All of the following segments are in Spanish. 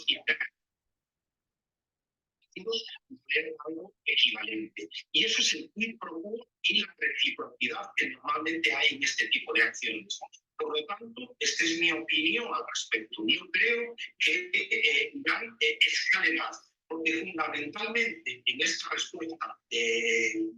y algo equivalente. Y eso es el quid pro quo y la reciprocidad que normalmente hay en este tipo de acciones. Por lo tanto, esta es mi opinión al respecto. Yo creo que Irán escala más, porque fundamentalmente en esta respuesta,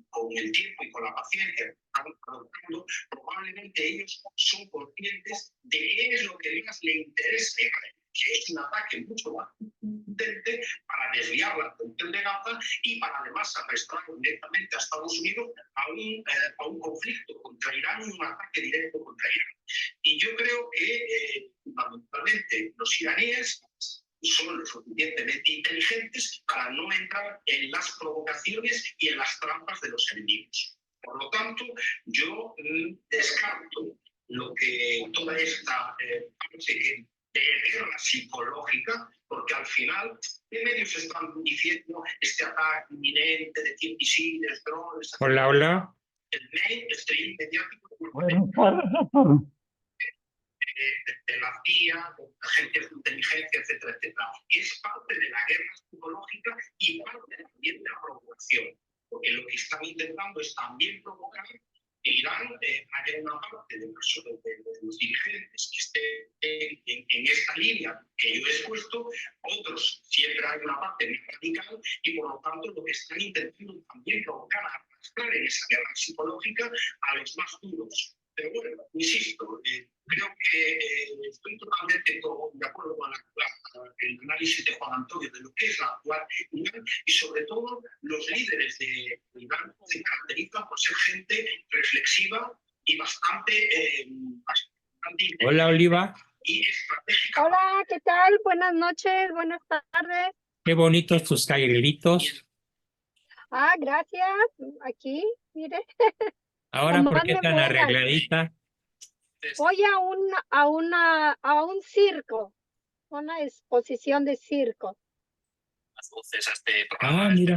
con el tiempo y con la paciencia que están adoptando, probablemente ellos son conscientes de qué es lo que más le interesa a Israel, que es un ataque mucho más contundente para desviar la atención de Gaza y para además arrastrar directamente a Estados Unidos a un conflicto contra Irán y un ataque directo contra Irán. Y yo creo que fundamentalmente los iraníes son lo suficientemente inteligentes para no entrar en las provocaciones y en las trampas de los enemigos. Por lo tanto, yo descarto toda esta parte de guerra psicológica, porque al final, ¿qué medios están diciendo este ataque inminente de 100 misiles, drones? Hola, hola. El mainstream mediático de la CIA, de agencias de inteligencia, etcétera, etcétera. Es parte de la guerra psicológica y parte también de la provocación, porque lo que están intentando es también provocar que Irán haya una parte de los dirigentes que estén en esta línea que yo he expuesto, otros siempre hay una parte más radical y por lo tanto lo que están intentando también provocar, arrastrar en esa guerra psicológica a los más duros. Pero bueno, insisto, creo que estoy totalmente de acuerdo con el análisis de Juan Antonio de lo que es la actual Irán y sobre todo los líderes de Irán se caracterizan por ser gente reflexiva y bastante Hola, Oliva. Y estratégica. Hola, ¿qué tal? Buenas noches, buenas tardes. Qué bonitos tus cairelitos. Ah, gracias. Aquí, mire. Ahora, ¿por qué tan arregladita? Voy a un circo, una exposición de circo. Ah, mira.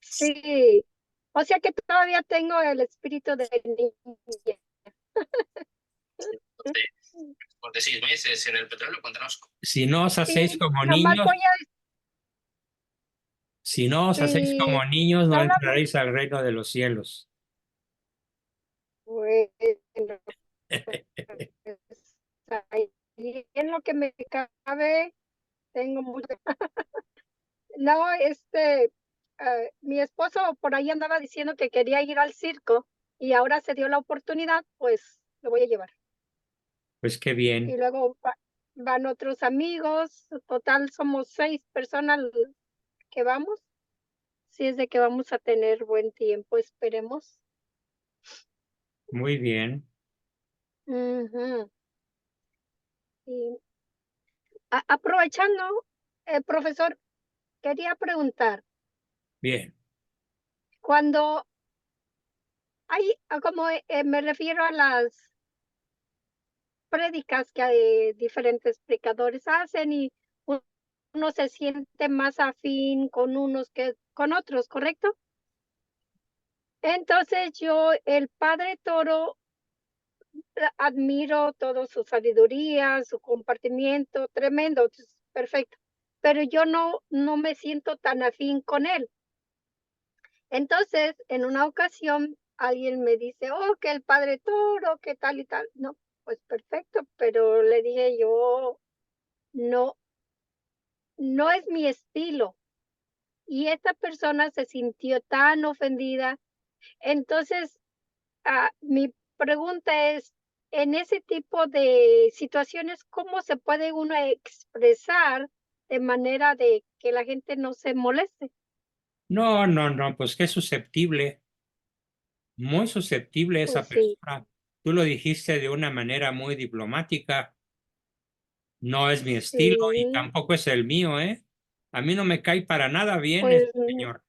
Sí, o sea que todavía tengo el espíritu de niña. De 6 meses en el petróleo, cuéntanos. Si no os hacéis Sí, como nomás niños, voy si no os hacéis sí, como niños, no solo- entraréis al reino de los cielos. Bueno, ahí en lo que me cabe, tengo mucho. No, mi esposo por ahí andaba diciendo que quería ir al circo y ahora se dio la oportunidad, pues lo voy a llevar. Pues qué Y bien. luego van otros amigos, total somos 6 personas que vamos. Si es de que vamos a tener buen tiempo, esperemos. Muy bien. Ujú. Y, aprovechando, profesor, quería preguntar, Bien. cuando como me refiero a las prédicas que hay diferentes predicadores hacen y uno se siente más afín con unos que con otros, ¿correcto? Entonces yo, el Padre Toro, admiro toda su sabiduría, su compartimiento, tremendo, perfecto, pero yo no me siento tan afín con él. Entonces, en una ocasión, alguien me dice, oh, que el Padre Toro, que tal y tal. No, pues perfecto, pero le dije yo, no, no es mi estilo. Y esta persona se sintió tan ofendida. Entonces, mi pregunta es, en ese tipo de situaciones, ¿cómo se puede uno expresar de manera de que la gente no se moleste? No, no, no, pues qué susceptible. Muy susceptible esa Pues sí, persona. Tú lo dijiste de una manera muy diplomática. No es mi estilo y sí, tampoco es el mío, ¿eh? A mí no me cae para nada bien pues, ese señor.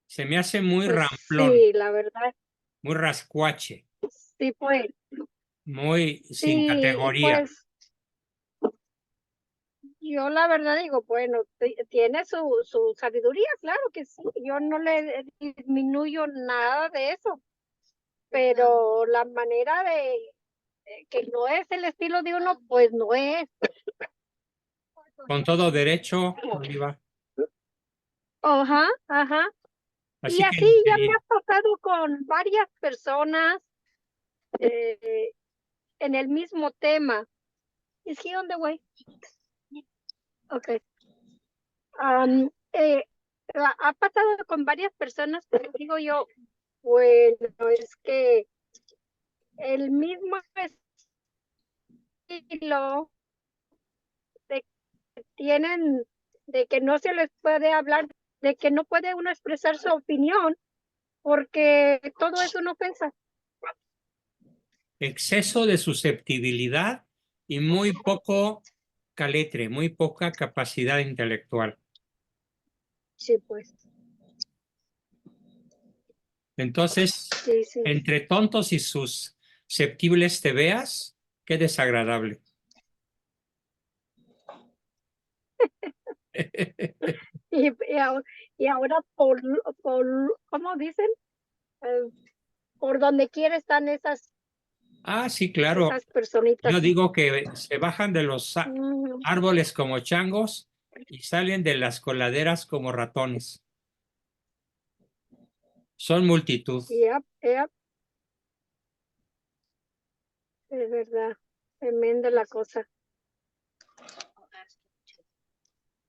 Se me hace muy pues ramplón, sí, la verdad, muy rascuache, sí, pues, muy sin sí, categoría. pues, yo la verdad digo, bueno, tiene su sabiduría, claro que sí, yo no le disminuyo nada de eso, pero la manera de que no es el estilo de uno, pues no es. Con todo derecho, Oliva. Ajá, ajá. Y Así que así ya me ha pasado con varias personas eh, en el mismo tema. Is he on the way? Okay. Ha pasado con varias personas, pero digo yo, bueno, es que el mismo estilo de que tienen, de que no se les puede hablar, de que no puede uno expresar su opinión, porque todo es una ofensa. exceso de susceptibilidad y muy poco caletre, muy poca capacidad intelectual. Sí, pues. Entonces, Sí, sí. entre tontos y susceptibles te veas, qué desagradable. Y ahora ¿cómo dicen? Eh, por donde quiera están Ah, sí, claro. esas personitas. Yo digo que se bajan de los Mm, árboles como changos y salen de las coladeras como ratones. Son multitud. yep, yep, es verdad. Tremenda la cosa.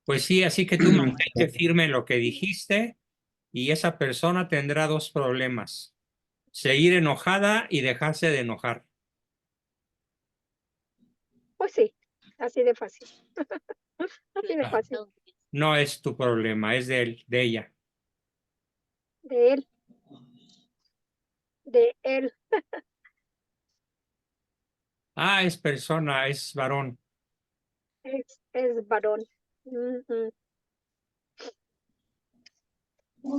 Pues sí, así que tú mantente firme en lo que dijiste y esa persona tendrá dos problemas: seguir enojada y dejarse de enojar. Pues sí, así de fácil. Así de fácil. No es tu problema, es de él, de ella. De él, de él. Ah, es persona, es varón. Es varón. Ujú,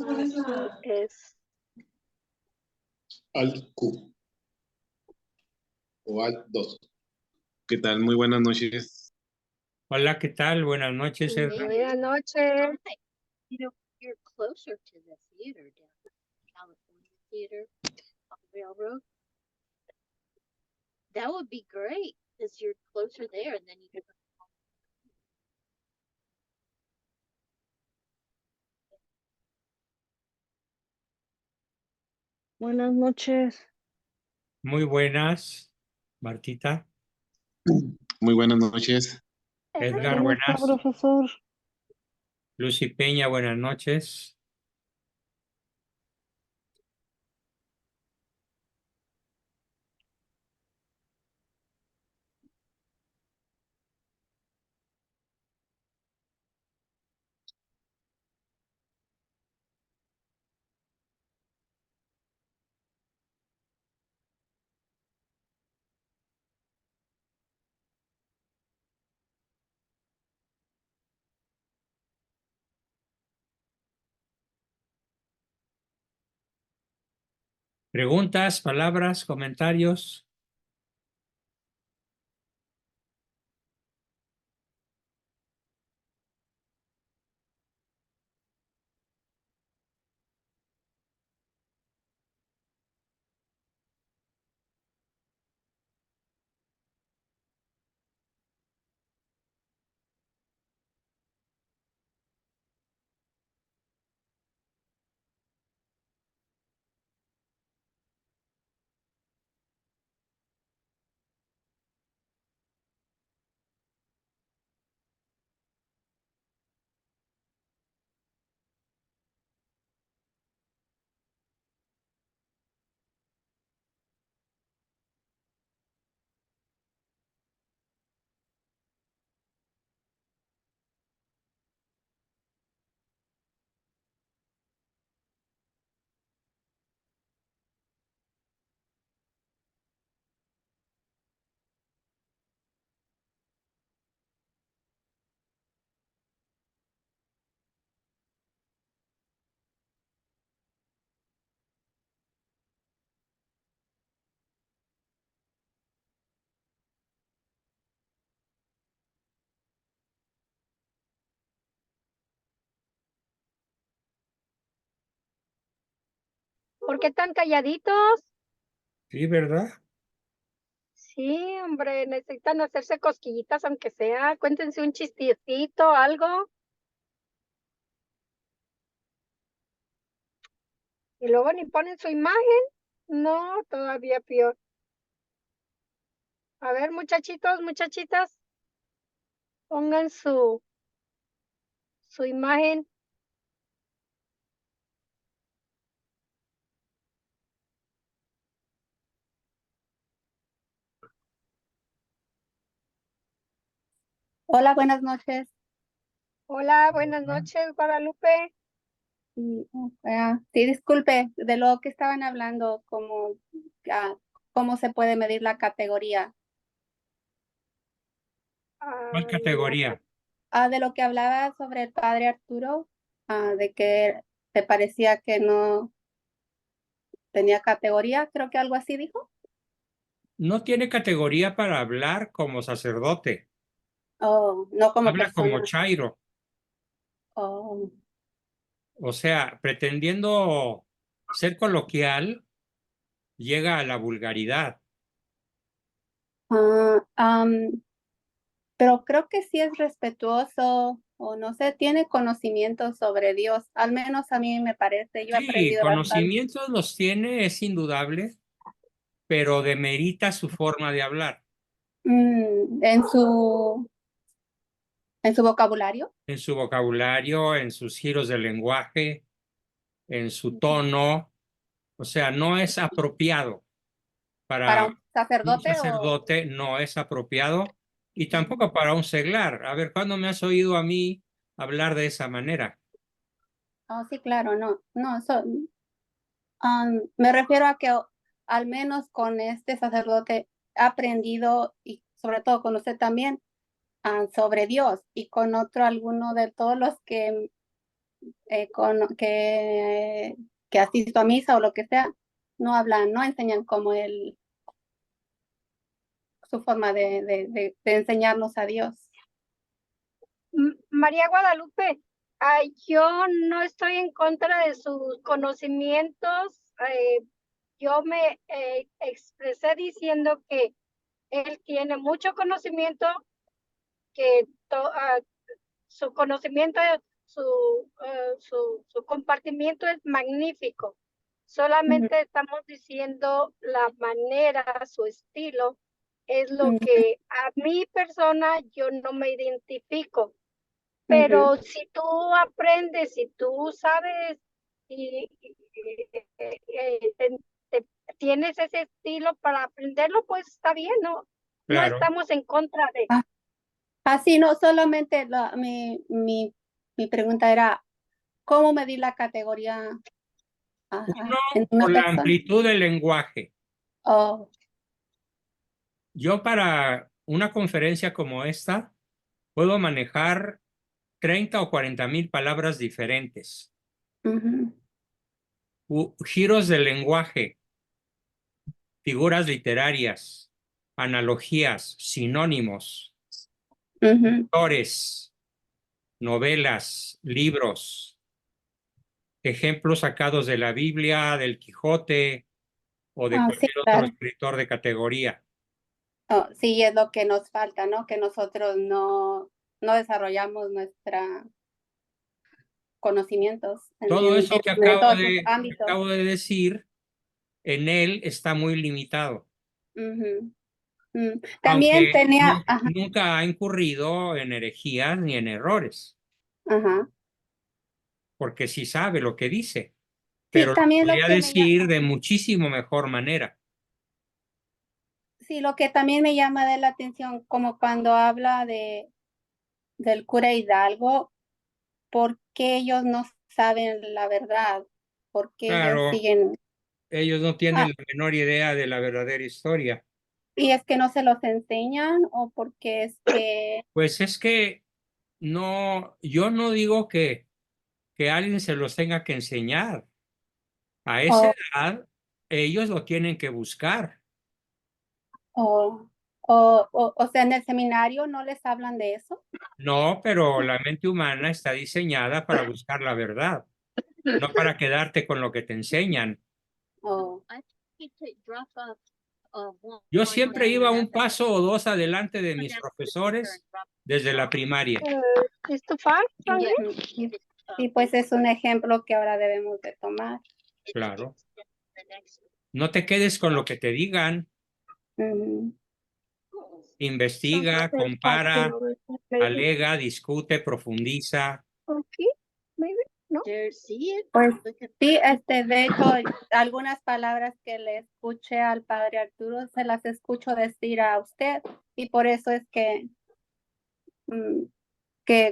así es. Alt Q o Alt 2. ¿Qué tal? Muy buenas noches. Hola, ¿qué tal? Buenas noches, Edgar. Buenas noches. You know, you're closer to the theater down at the California Theater on the railroad. That would be great because you're closer there and then you could. Buenas noches. Muy buenas, Martita. Muy buenas noches. Edgar, ¿Cómo está, buenas. profesor? Lucy Peña, buenas noches. ¿Preguntas, palabras, comentarios? ¿Por qué tan calladitos? Sí, ¿verdad? Sí, hombre, necesitan hacerse cosquillitas, aunque sea. Cuéntense un chistecito, algo. Y luego ni ponen su imagen. No, todavía peor. A ver, muchachitos, muchachitas, pongan su imagen. Hola, buenas noches. Hola, buenas noches, Guadalupe. Sí, disculpe, de lo que estaban hablando, cómo se puede medir la categoría. ¿Cuál categoría? De lo que hablaba sobre el padre Arturo, de que te parecía que no tenía categoría, creo que algo así dijo. No tiene categoría para hablar como sacerdote. O no como Habla como persona. chairo. Oh, O sea, pretendiendo ser coloquial, llega a la vulgaridad. ah, am, pero creo que sí es respetuoso o no sé, tiene conocimiento sobre Dios. Al menos a mí me parece, yo he Sí, aprendido bastante. conocimientos los tiene, es indudable, pero demerita su forma de hablar. En su vocabulario. En su vocabulario, en sus giros de lenguaje, en su tono. O sea, no es apropiado Para para un un sacerdote o sacerdote, no es apropiado y tampoco para un seglar. A ver, ¿cuándo me has oído a mí hablar de esa manera? oh, sí, claro, no, me refiero a que al menos con este sacerdote he aprendido y sobre todo con usted también sobre Dios y con otro alguno de todos los que asisto a misa o lo que sea, no hablan, no enseñan como su forma de enseñarnos a Dios. María Guadalupe, yo no estoy en contra de sus conocimientos. Yo me expresé diciendo que él tiene mucho conocimiento, que su conocimiento, su compartimiento es magnífico. Ujú, Solamente estamos diciendo la manera, su estilo, es lo ujú, que a mi persona yo no me identifico. ujú, Pero si tú aprendes, si tú sabes y tienes ese estilo para aprenderlo, pues está bien, ¿no? No Claro. estamos en contra de. ah, Así no, solamente mi pregunta era, ¿cómo medir la categoría Uno, en una por la persona? amplitud del lenguaje. Oh, Yo para una conferencia como esta puedo manejar 30 o 40,000 palabras diferentes. ujú, Giros del lenguaje, figuras literarias, analogías, sinónimos, ujú. autores, novelas, libros, ejemplos sacados de la Biblia, del Quijote o de Sí, cualquier otro claro. escritor de categoría. Oh, sí, es lo que nos falta, ¿no? Que nosotros no desarrollamos nuestra conocimientos Todo eso en todos sus que ámbitos. acabo de decir, en él está muy limitado, Ujú, mm. También aunque tenía, ajá, nunca ha incurrido en herejías ni en errores, ajá. porque sí sabe lo que dice, Sí, pero lo también lo podría que decir de muchísimo mejor manera. sí, lo que también me llama de la atención, como cuando habla del cura Hidalgo, ¿por qué ellos no saben la verdad? ¿Por qué ellos Claro, siguen? ellos no tienen Ah, la menor idea de la verdadera historia. ¿y es que no se los enseñan o porque es que, Pues es que no, yo no digo que alguien se los tenga que enseñar. A esa o, edad, ellos lo tienen que buscar. o, o sea, en el seminario no les hablan de eso? No, pero la mente humana está diseñada para buscar la verdad, no para quedarte con lo que te enseñan. O, I think to drop off Yo siempre iba un paso o dos adelante de mis profesores desde la primaria. ¿Es too far from here? Y pues es un ejemplo que ahora debemos de tomar. Claro. No te quedes con lo que te digan. Ujú. Investiga, compara, alega, discute, profundiza. Okay, maybe, no? Pues sí, de hecho, algunas palabras que le escuché al padre Arturo se las escucho decir a usted y por eso es que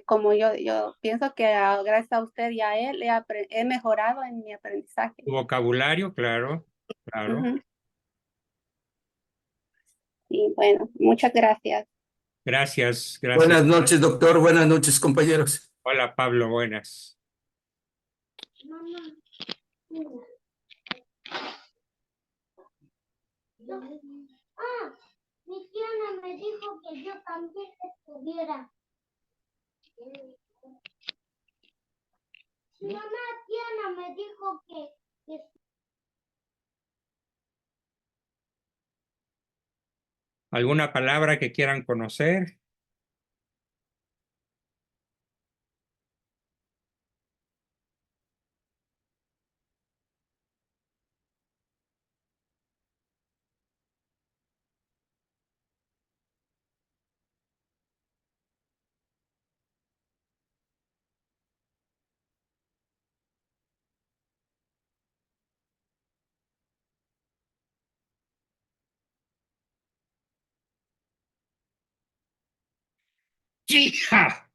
como yo pienso que gracias a usted y a él he mejorado en mi aprendizaje. Tu vocabulario, claro, claro. Ujú. Y bueno, muchas gracias. Gracias, gracias. Buenas noches, doctor. Buenas noches, compañeros. Hola, Pablo, buenas. Mi tía me dijo que yo también estuviera. Mi mamá Tiana me dijo que ¿Alguna palabra que quieran conocer? ¡Hija!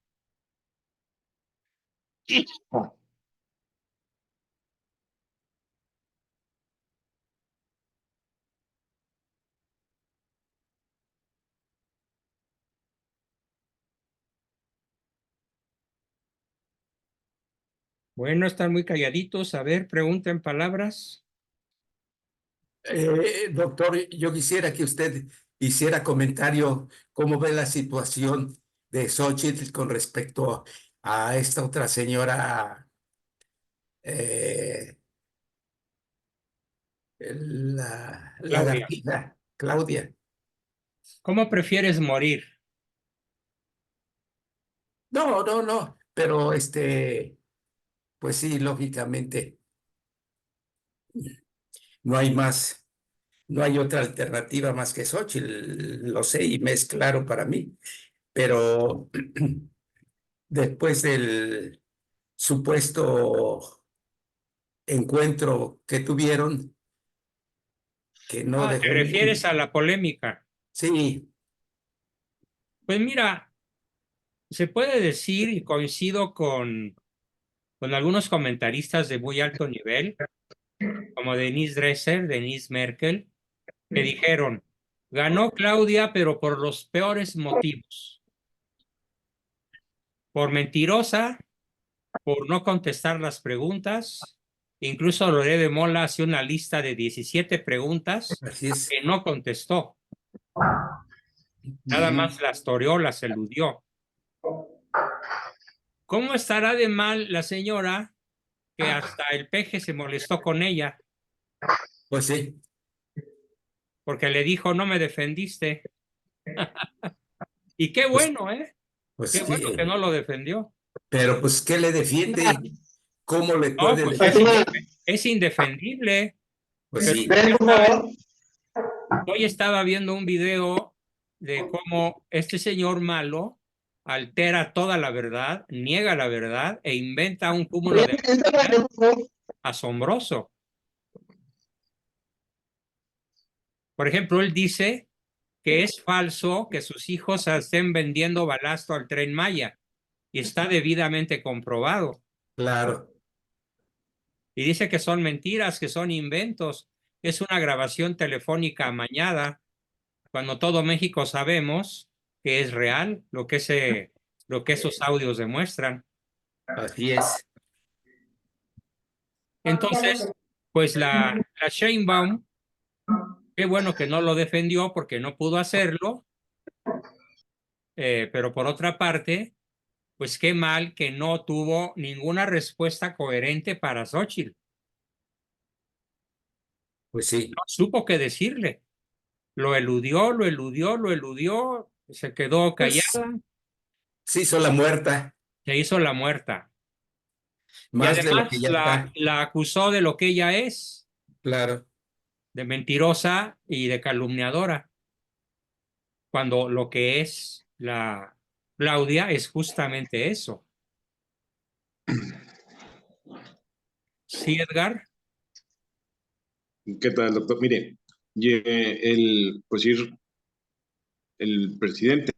¡Hija! Bueno, están muy calladitos. A ver, pregunten palabras. Doctor, yo quisiera que usted hiciera comentario cómo ve la situación de Xochitl con respecto a esta otra señora, la Claudia. lagartija, Claudia. ¿Cómo prefieres morir? No, pero pues sí, lógicamente, no hay más, no hay otra alternativa más que Xochitl, lo sé y me es claro para mí, pero después del supuesto encuentro que tuvieron, que no ¿Te dejó refieres a la polémica? Sí, Pues mira, se puede decir, y coincido con algunos comentaristas de muy alto nivel, como Denise Dresser, Denise Merkel, que dijeron, ganó Claudia, pero por los peores motivos. Por mentirosa, por no contestar las preguntas. Incluso Loré de Mola hace una lista de 17 preguntas así es. que no contestó. Nada más las toreó, las eludió. ¿Cómo estará de mal la señora que hasta el peje se molestó con ella Pues sí, porque le dijo no me defendiste? Y qué pues, bueno, ¿eh? pues Qué bueno que sí, no lo defendió. pero pues ¿qué le defiende? ¿Cómo le No, puede pues defender? es indefendible. Pues Pero sí, ya saben, hoy estaba viendo un video de cómo este señor malo altera toda la verdad, niega la verdad e inventa un cúmulo de mentiras asombroso. Por ejemplo, él dice que es falso que sus hijos estén vendiendo balasto al Tren Maya y está debidamente comprobado. claro. Y dice que son mentiras, que son inventos. Es una grabación telefónica amañada, cuando todo México sabemos que es real lo que esos audios demuestran. Así es. Entonces, pues la Sheinbaum, qué bueno que no lo defendió porque no pudo hacerlo, pero por otra parte, pues qué mal que no tuvo ninguna respuesta coherente para Xóchitl. Pues sí, No supo qué decirle. Lo eludió, lo eludió, lo eludió, se quedó Pues callada, se hizo la muerta, se hizo la muerta. Y más de lo que además ya está, la acusó de lo que ella es, claro. de mentirosa y de calumniadora, cuando lo que es la Claudia es justamente eso. Sí, Edgar, ¿Qué tal, doctor? Mire, pues ir, el presidente,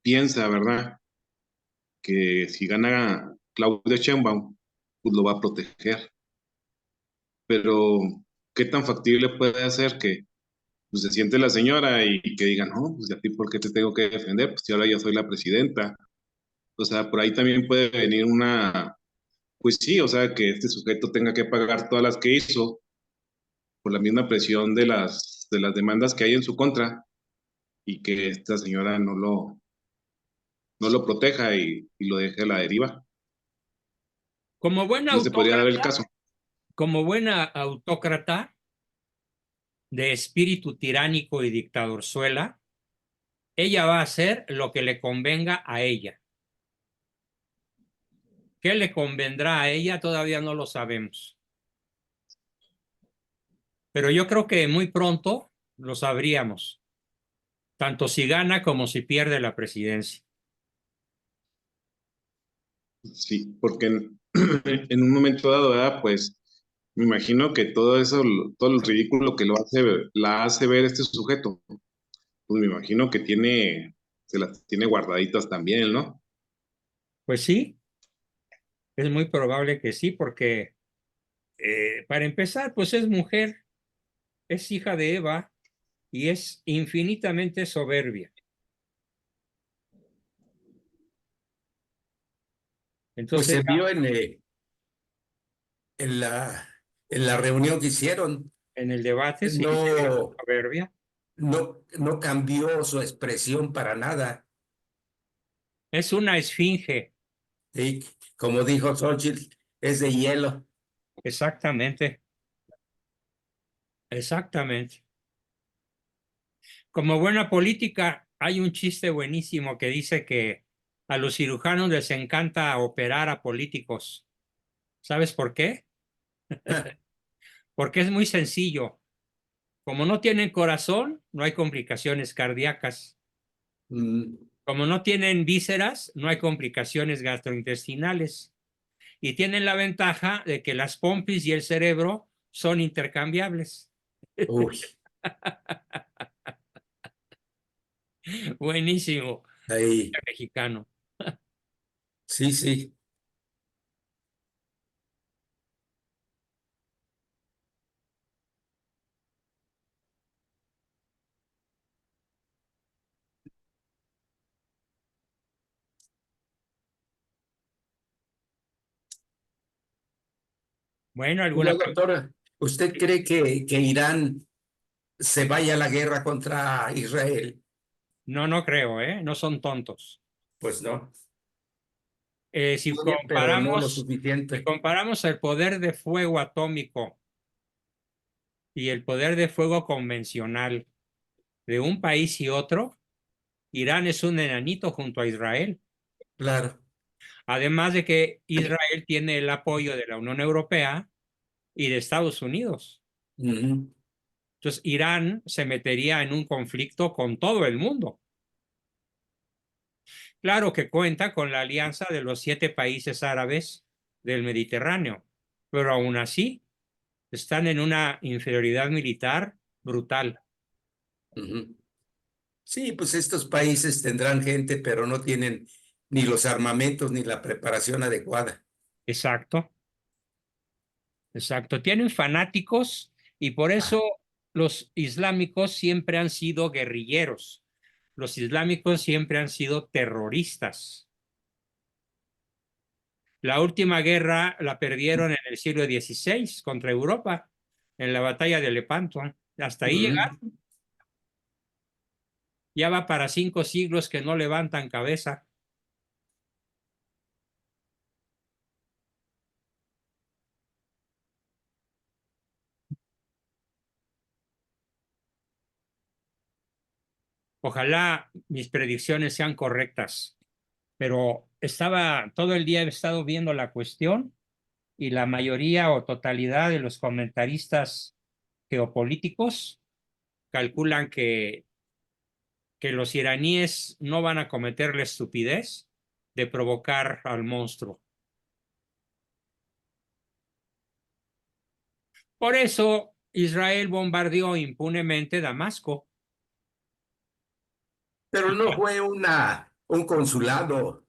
piensa, ¿verdad? Que si gana Claudia Sheinbaum, pues lo va a proteger. Pero, ¿qué tan factible puede hacer que pues, se siente la señora y que diga, no, pues a ti, ¿por qué te tengo que defender? Pues si ahora yo soy la presidenta. O sea, por ahí también puede venir pues sí, o sea, que este sujeto tenga que pagar todas las que hizo por la misma presión de las demandas que hay en su contra y que esta señora no lo proteja y lo deje a la deriva. como buena No se podría dar el autócrata, caso. como buena autócrata de espíritu tiránico y dictadorzuela, ella va a hacer lo que le convenga a ella. ¿Qué le convendrá a ella? Todavía no lo sabemos. Pero yo creo que muy pronto lo sabríamos, tanto si gana como si pierde la presidencia. Sí, porque en un momento dado, ¿verdad? Pues me imagino que todo eso, todo el ridículo que la hace ver este sujeto, pues me imagino que se las tiene guardaditas también, ¿no? Pues sí, es muy probable que sí, porque para empezar, pues es mujer, es hija de Eva y es infinitamente soberbia. Pues Entonces, se vio en en la reunión que hicieron. en el debate sí se vio No, soberbia. no cambió su expresión para nada. Es una esfinge, Y como dijo Xochitl, es de hielo. exactamente, exactamente. Como buena política, hay un chiste buenísimo que dice que a los cirujanos les encanta operar a políticos. ¿Sabes por qué? Porque es muy sencillo. Como no tienen corazón, no hay complicaciones cardíacas. Mm, Como no tienen vísceras, no hay complicaciones gastrointestinales. Y tienen la ventaja de que las pompis y el cerebro son intercambiables. uy, Buenísimo, ahí, mexicano. sí, sí. Bueno, Oiga, alguna... doctora, ¿usted cree que Irán se vaya a la guerra contra Israel? No, no creo, ¿eh? No son tontos. Pues no. Si Oye, pero no lo si suficiente. comparamos el poder de fuego atómico y el poder de fuego convencional de un país y otro, Irán es un enanito junto a Israel. Claro. Además de que Israel tiene el apoyo de la Unión Europea y de Estados Unidos. Ujú, Entonces, Irán se metería en un conflicto con todo el mundo. Claro que cuenta con la alianza de los 7 países árabes del Mediterráneo, pero aún así están en una inferioridad militar brutal. ujú. Sí, pues estos países tendrán gente, pero no tienen ni los armamentos ni la preparación adecuada. Exacto, exacto. Tienen fanáticos y por eso Ah, los islámicos siempre han sido guerrilleros. Los islámicos siempre han sido terroristas. La última guerra la perdieron en el siglo XVI contra Europa, en la batalla de Lepanto. Hasta ahí ujú. llegaron. Ya va para 5 siglos que no levantan cabeza. Ojalá mis predicciones sean correctas, pero todo el día he estado viendo la cuestión y la mayoría o totalidad de los comentaristas geopolíticos calculan que los iraníes no van a cometer la estupidez de provocar al monstruo. Por eso Israel bombardeó impunemente Damasco. Pero no fue un consulado.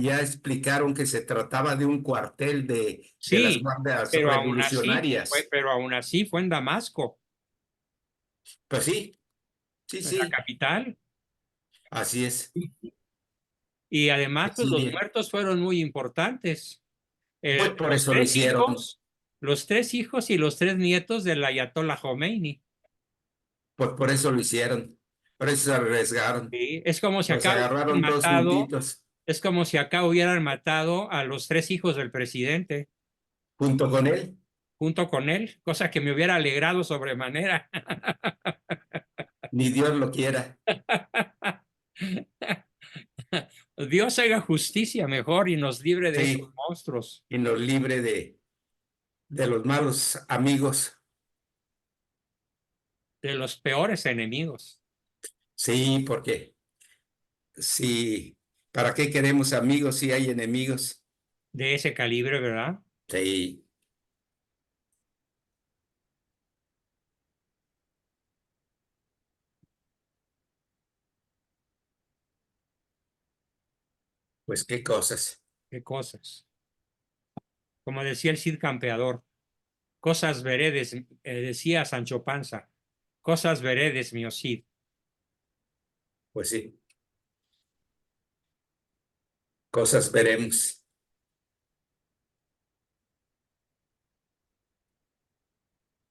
Ya explicaron que se trataba de un cuartel de las Sí, guardias pero revolucionarias. aún así fue en Damasco, Pues sí, sí, en la sí, capital. así es. Y además, pues los Sí, muertos fueron muy importantes. pues por Los eso lo tres hicieron, hijos, los tres hijos y los tres nietos del Ayatollah Khomeini. pues por eso lo hicieron, por eso se arriesgaron. ¿Sí? Es como si Los acá hubieran agarraron todos matado, juntitos, es como si acá hubieran matado a los tres hijos del presidente junto con él. junto con él, cosa que me hubiera alegrado sobremanera. Ni Dios lo quiera. Dios haga justicia mejor y nos libre de esos Sí, monstruos, y nos libre de los malos amigos. de los peores enemigos. Sí, porque sí, ¿para qué queremos amigos si hay enemigos? De ese calibre, ¿verdad? Sí, pues qué cosas. Qué cosas. Como decía el Cid Campeador, cosas veredes, decía Sancho Panza, cosas veredes, mi Cid. Pues sí, cosas veremos.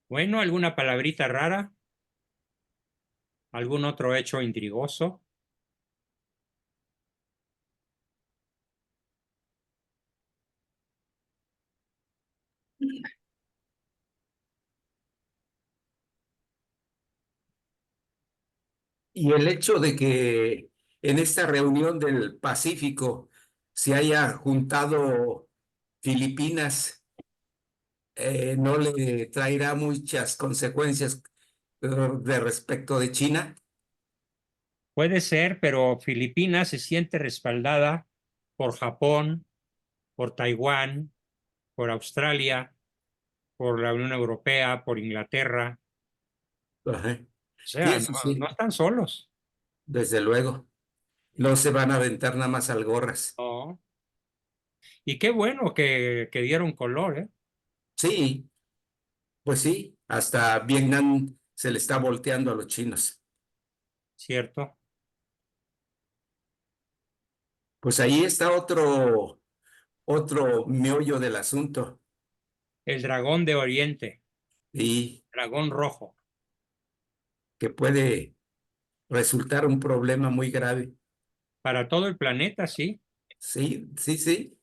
Bueno, ¿alguna palabrita rara? ¿Algún otro hecho intrigoso? Y el hecho de que en esta reunión del Pacífico se haya juntado Filipinas, ¿no le traerá muchas consecuencias de respecto de China? Puede ser, pero Filipinas se siente respaldada por Japón, por Taiwán, por Australia, por la Unión Europea, por Inglaterra. Ajá. O Sí, sea, eso no sí, están solos. desde luego. No se van a aventar nada más al gorras. No. Y qué bueno que dieron color, ¿eh? Sí, pues sí, hasta Vietnam se le está volteando a los chinos. ¿Cierto? Pues ahí está otro meollo del asunto. El dragón de Oriente, Y dragón rojo. que puede resultar un problema muy grave. Para todo el planeta, sí. Sí, sí, sí,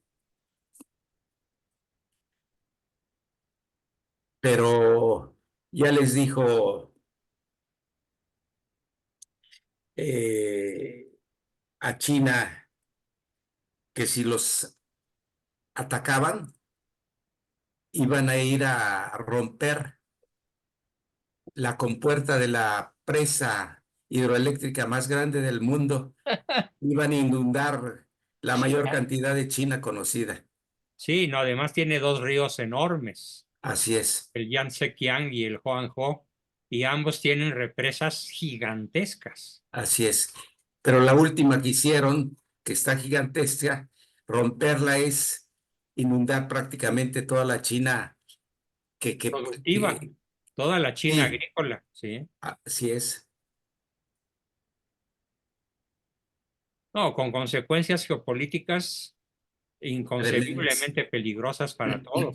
pero ya les dijo eh, a China que si los atacaban, iban a ir a romper la compuerta de la presa hidroeléctrica más grande del mundo, iban a inundar la mayor cantidad de China conocida. Sí, no, además tiene dos ríos enormes, Así es, el Yangtze-Kiang y el Huanghe, y ambos tienen represas gigantescas. así es. Pero la última que hicieron, que está gigantesca, romperla es inundar prácticamente toda la China Productiva, que toda la China sí, agrícola, sí. así es. No, con consecuencias geopolíticas Tremendas. inconcebiblemente peligrosas para todos.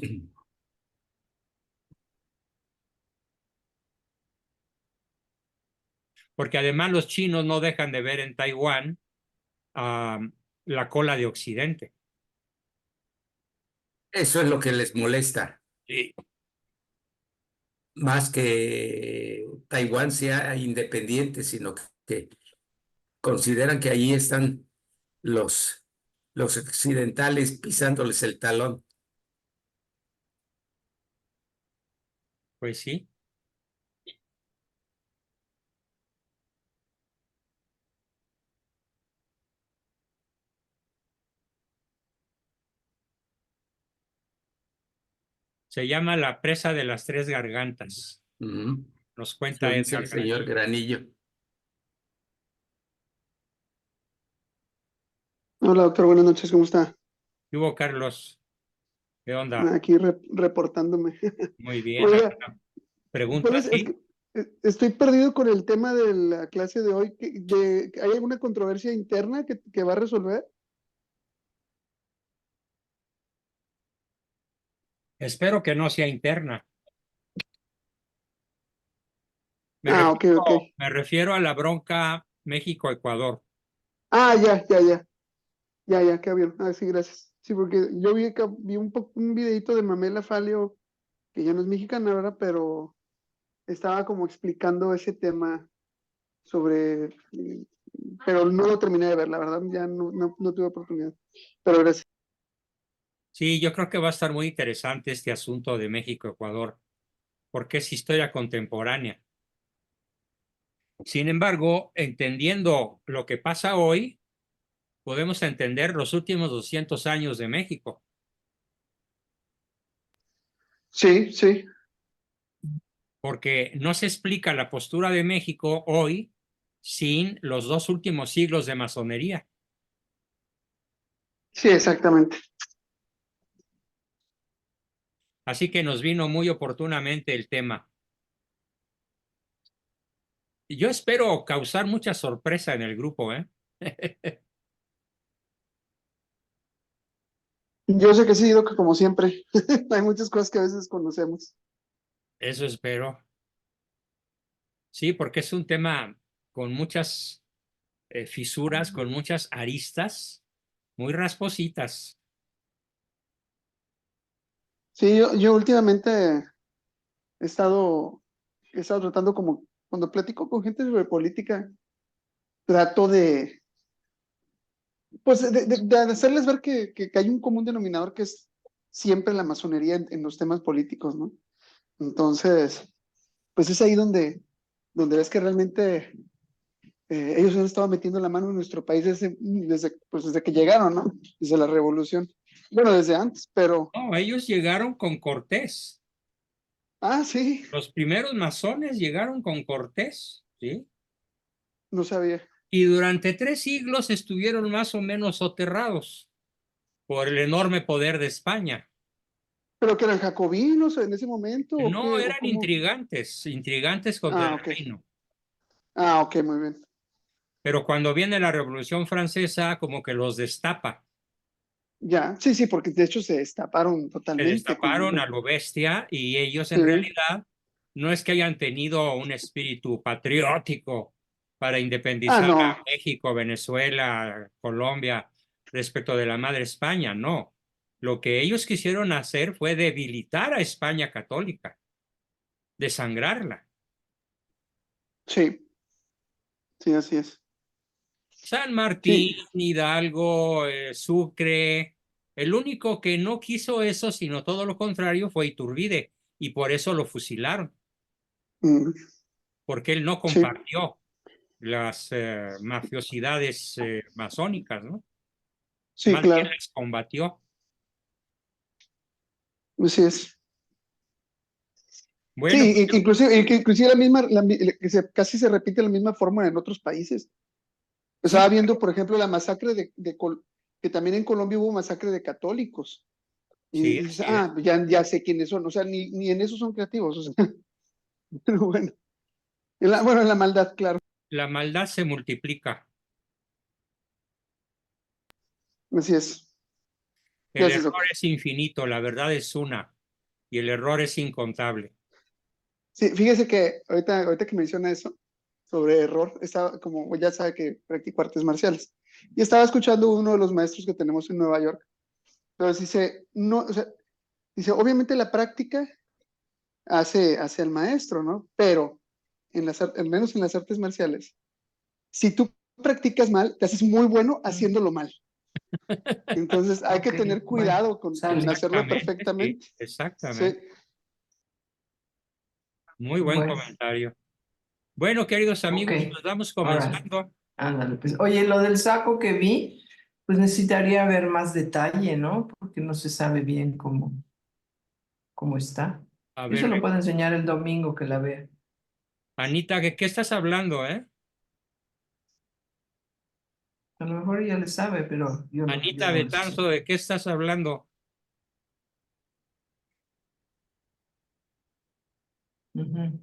Porque además los chinos no dejan de ver en Taiwán ah, la cola de Occidente. Eso es lo que les molesta, Sí. más que Taiwán sea independiente, sino que consideran que ahí están los occidentales pisándoles el talón. Pues sí. Se llama La Presa de las Tres Gargantas. Ujú. Nos Eso cuenta dice Edgar el señor Granillo. Granillo. Hola, doctor, buenas noches, ¿cómo está? ¿Qué hubo, Carlos? ¿Qué onda? Aquí reportándome. Muy bien. Oiga, Pregunta, es ¿sí? que estoy perdido con el tema de la clase de hoy. ¿Hay alguna controversia interna que va a resolver? Espero que no sea interna. Ok, ok. Me refiero a la bronca México-Ecuador. Ya, qué bien. Sí, gracias. Sí, porque yo vi un videito de Mamela Falio, que ya no es mexicana, ¿verdad? Pero estaba como explicando ese tema sobre, pero no lo terminé de ver, la verdad, ya no tuve oportunidad. Pero gracias. Sí, yo creo que va a estar muy interesante este asunto de México-Ecuador, porque es historia contemporánea. Sin embargo, entendiendo lo que pasa hoy, podemos entender los últimos 200 años de México, Sí, sí. porque no se explica la postura de México hoy sin los 2 últimos siglos de masonería. Sí, exactamente. Así que nos vino muy oportunamente el tema. Yo espero causar mucha sorpresa en el grupo, ¿eh? Yo sé que sí, que como siempre, hay muchas cosas que a veces conocemos. Eso espero. Sí, porque es un tema con muchas fisuras, con muchas aristas, muy raspositas. Sí, yo últimamente he estado tratando como, cuando platico con gente sobre política, trato pues, de hacerles ver que hay un común denominador que es siempre la masonería en los temas políticos, ¿no? Entonces, pues es ahí donde ves que realmente ellos han estado metiendo la mano en nuestro país desde que llegaron, ¿no? Desde la revolución. Bueno, desde antes, pero, No, ellos llegaron con Cortés. sí, Los primeros masones llegaron con Cortés, ¿sí? no sabía. Y durante 3 siglos estuvieron más o menos soterrados por el enorme poder de España. ¿Pero que eran jacobinos en ese momento o No, qué? ¿O eran cómo? intrigantes contra el Ok. reino. Ok, muy bien. Pero cuando viene la Revolución Francesa, como que los destapa. Ya, sí, porque de hecho se destaparon Se totalmente destaparon a lo bestia y ellos en sí. realidad no es que hayan tenido un espíritu patriótico para independizar No, a México, Venezuela, Colombia respecto de la madre España, no. Lo que ellos quisieron hacer fue debilitar a España católica, desangrarla. sí, así es. San Martín, Sí, Hidalgo, Sucre, el único que no quiso eso, sino todo lo contrario, fue Iturbide, y por eso lo fusilaron, mm, porque él no sí, compartió las mafiosidades masónicas, ¿no? sí, Más bien claro, las combatió. así es. Bueno, Sí, inclusive casi se repite la misma fórmula en otros países. Estaba sí, viendo, por ejemplo, la masacre que también en Colombia hubo masacre de católicos. Y sí, dices, así es. ya sé quiénes son, o sea, ni en eso son creativos, o sea, pero bueno, en la maldad, claro, La maldad se multiplica. así es. El Gracias, error doctor. es infinito, la verdad es una, y el error es incontable. Sí, fíjese que ahorita que menciona eso, sobre error, estaba, como ya sabe que practico artes marciales, y estaba escuchando uno de los maestros que tenemos en Nueva York, pero dice, no, o sea, dice, obviamente la práctica hace al maestro, ¿no? Pero al menos en las artes marciales, si tú practicas mal, te haces muy bueno haciéndolo mal. Entonces hay que Ok, tener cuidado con hacerlo Exactamente, perfectamente. sí, exactamente. Sí. Muy buen Bueno, comentario. Bueno, queridos ok, amigos, pues vamos órale, comenzando. ándale, pues. Oye, lo del saco que vi, pues necesitaría ver más detalle, ¿no? Porque no se sabe bien cómo está. A Yo se ver, lo puedo enseñar el domingo que la vea. Anita, ¿de qué estás hablando, eh? A lo mejor ella le sabe, pero yo Anita no le sé. Betanzo, ¿de qué estás hablando? Ujú.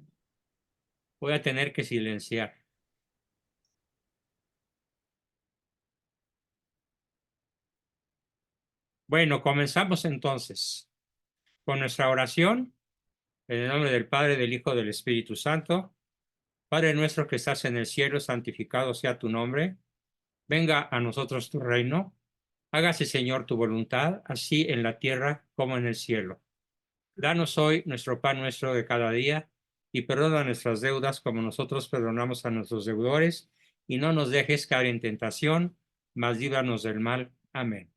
Voy a tener que silenciar. Bueno, comenzamos entonces con nuestra oración. En el nombre del Padre, del Hijo, del Espíritu Santo. Padre nuestro que estás en el cielo, santificado sea tu nombre. Venga a nosotros tu reino. Hágase, Señor, tu voluntad, así en la tierra como en el cielo. Danos hoy nuestro pan nuestro de cada día y perdona nuestras deudas como nosotros perdonamos a nuestros deudores y no nos dejes caer en tentación, mas líbranos del mal. Amén.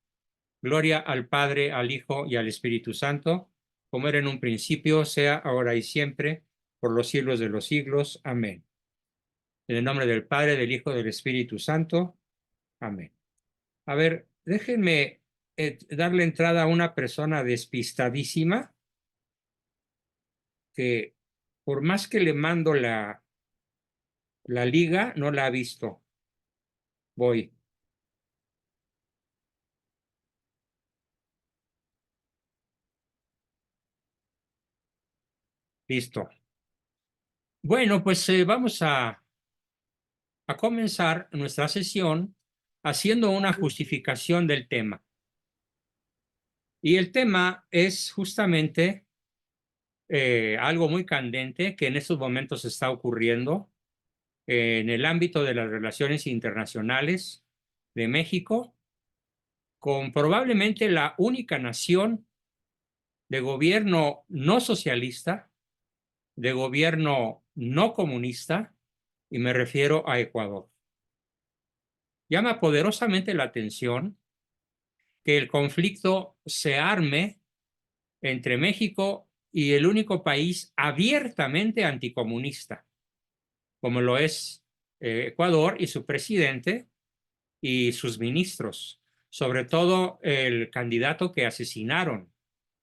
Gloria al Padre, al Hijo y al Espíritu Santo, como era en un principio, sea ahora y siempre, por los siglos de los siglos. Amén. En el nombre del Padre, del Hijo y del Espíritu Santo. Amén. A ver, déjenme darle entrada a una persona despistadísima que por más que le mando la liga, no la ha visto. Voy. Listo. Bueno, pues vamos a comenzar nuestra sesión haciendo una justificación del tema. Y el tema es justamente algo muy candente que en estos momentos está ocurriendo en el ámbito de las relaciones internacionales de México, con probablemente la única nación de gobierno no socialista, de gobierno no comunista, y me refiero a Ecuador. Llama poderosamente la atención que el conflicto se arme entre México y el único país abiertamente anticomunista, como lo es Ecuador y su presidente y sus ministros, sobre todo el candidato que asesinaron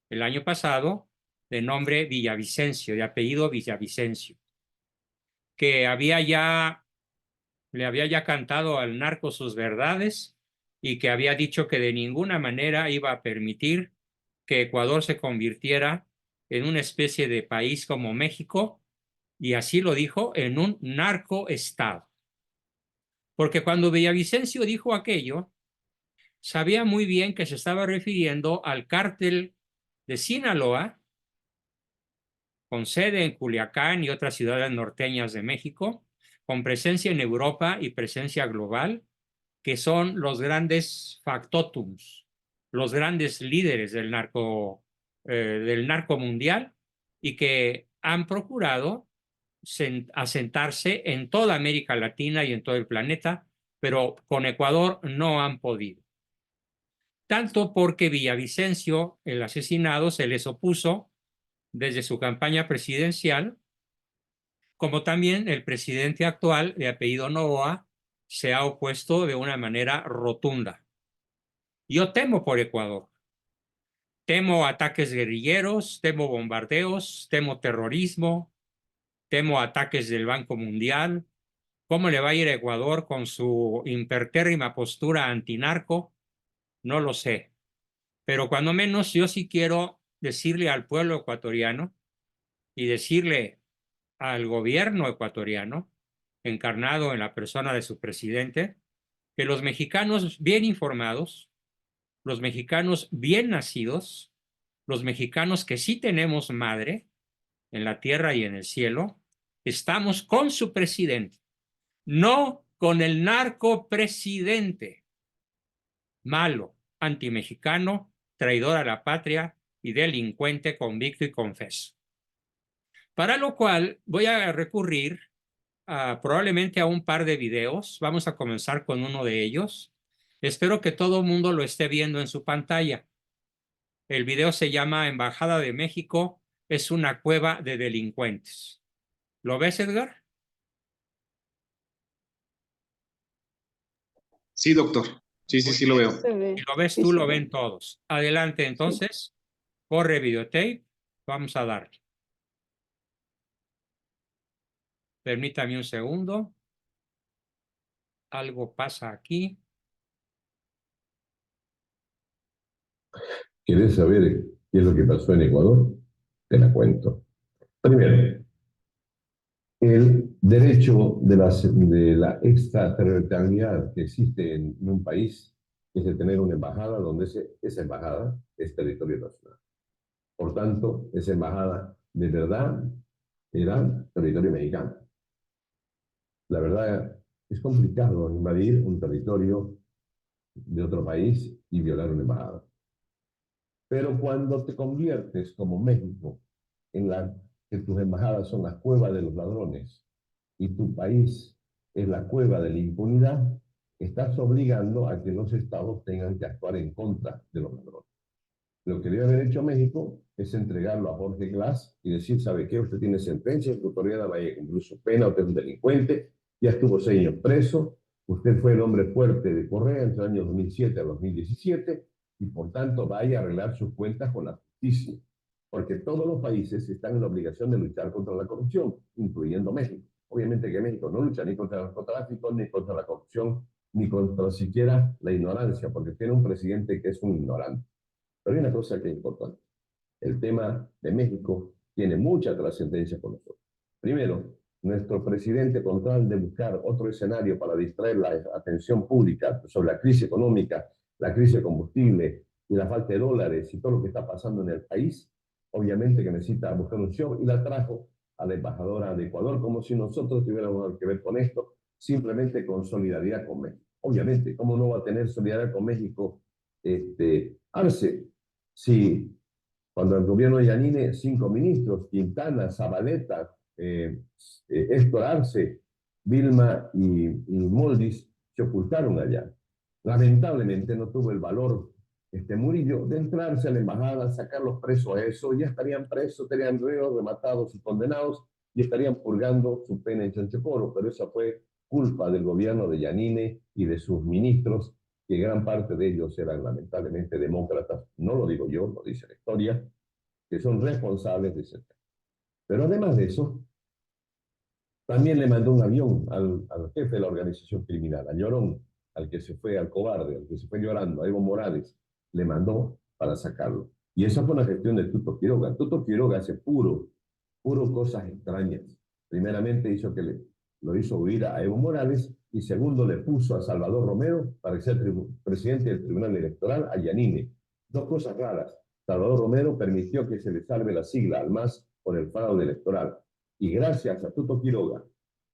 el año pasado, de nombre Villavicencio, de apellido Villavicencio, que le había ya cantado al narco sus verdades y que había dicho que de ninguna manera iba a permitir que Ecuador se convirtiera en una especie de país como México, y así lo dijo, en un narcoestado. Porque cuando Villavicencio dijo aquello, sabía muy bien que se estaba refiriendo al cártel de Sinaloa, con sede en Culiacán y otras ciudades norteñas de México, con presencia en Europa y presencia global, que son los grandes factotums, los grandes líderes del narco mundial, y que han procurado asentarse en toda América Latina y en todo el planeta, pero con Ecuador no han podido. Tanto porque Villavicencio, el asesinado, se les opuso desde su campaña presidencial, como también el presidente actual, de apellido Noboa, se ha opuesto de una manera rotunda. Yo temo por Ecuador. Temo ataques guerrilleros, temo bombardeos, temo terrorismo, temo ataques del Banco Mundial. ¿Cómo le va a ir a Ecuador con su impertérrima postura antinarco? No lo sé. Pero cuando menos yo sí quiero decirle al pueblo ecuatoriano y decirle al gobierno ecuatoriano, encarnado en la persona de su presidente, que los mexicanos bien informados, los mexicanos bien nacidos, los mexicanos que sí tenemos madre en la tierra y en el cielo, estamos con su presidente, no con el narcopresidente, malo, antimexicano, traidor a la patria y delincuente convicto y confeso. Para lo cual voy a recurrir probablemente a un par de videos. Vamos a comenzar con uno de ellos. Espero que todo el mundo lo esté viendo en su pantalla. El video se llama Embajada de México es una cueva de delincuentes. ¿Lo ves, Edgar? Sí, doctor. Sí, sí, Muy sí lo bien. veo. Se ve. Si lo ves Sí, tú, se lo ve. ven todos. Adelante, entonces. Corre videotape. Vamos a darle. Permítame un segundo. Algo pasa aquí. ¿Quieres saber qué es lo que pasó en Ecuador? Te la cuento. Primero, el derecho de la extraterritorialidad que existe en un país es de tener una embajada donde esa embajada es territorio nacional. Por tanto, esa embajada de verdad era territorio mexicano. La verdad, es complicado invadir un territorio de otro país y violar una embajada. Pero cuando te conviertes como México que tus embajadas son las cuevas de los ladrones y tu país es la cueva de la impunidad, estás obligando a que los estados tengan que actuar en contra de los ladrones. Lo que debe haber hecho México es entregarlo a Jorge Glass y decir, ¿sabe qué? Usted tiene sentencia, su autoridad vaya a cumplir su pena, usted es un delincuente, ya estuvo 6 años preso, usted fue el hombre fuerte de Correa entre el año 2007 a 2017 y por tanto vaya a arreglar sus cuentas con la justicia. Porque todos los países están en la obligación de luchar contra la corrupción, incluyendo México. Obviamente que México no lucha ni contra el narcotráfico, ni contra la corrupción, ni contra siquiera la ignorancia, porque tiene un presidente que es un ignorante. Pero hay una cosa que es importante. El tema de México tiene mucha trascendencia con nosotros. Primero, nuestro presidente, con tal de buscar otro escenario para distraer la atención pública sobre la crisis económica, la crisis de combustible y la falta de dólares y todo lo que está pasando en el país, obviamente que necesita buscar un show y la trajo a la embajadora de Ecuador como si nosotros tuviéramos algo que ver con esto, simplemente con solidaridad con México. Obviamente, ¿cómo no va a tener solidaridad con México Arce? Sí, cuando el gobierno de Yanine, 5 ministros, Quintana, Zabaleta, Héctor Arce, Vilma y Moldis, se ocultaron allá. Lamentablemente no tuvo el valor Murillo de entrarse a la embajada, sacarlos presos a eso, ya estarían presos, estarían reos, rematados y condenados, y estarían purgando su pena en Chanchocoro, pero esa fue culpa del gobierno de Yanine y de sus ministros, que gran parte de ellos eran lamentablemente demócratas, no lo digo yo, lo dice la historia, que son responsables de ese tema. Pero además de eso, también le mandó un avión al jefe de la organización criminal, a Llorón, al que se fue, al cobarde, al que se fue llorando, a Evo Morales, le mandó para sacarlo. Y esa fue una gestión de Tuto Quiroga. Tuto Quiroga hace puro cosas extrañas. Primeramente lo hizo huir a Evo Morales y segundo le puso a Salvador Romero para que sea presidente del Tribunal Electoral, a Yanine. Dos cosas raras. Salvador Romero permitió que se le salve la sigla al MAS por el fraude electoral. Y gracias a Tuto Quiroga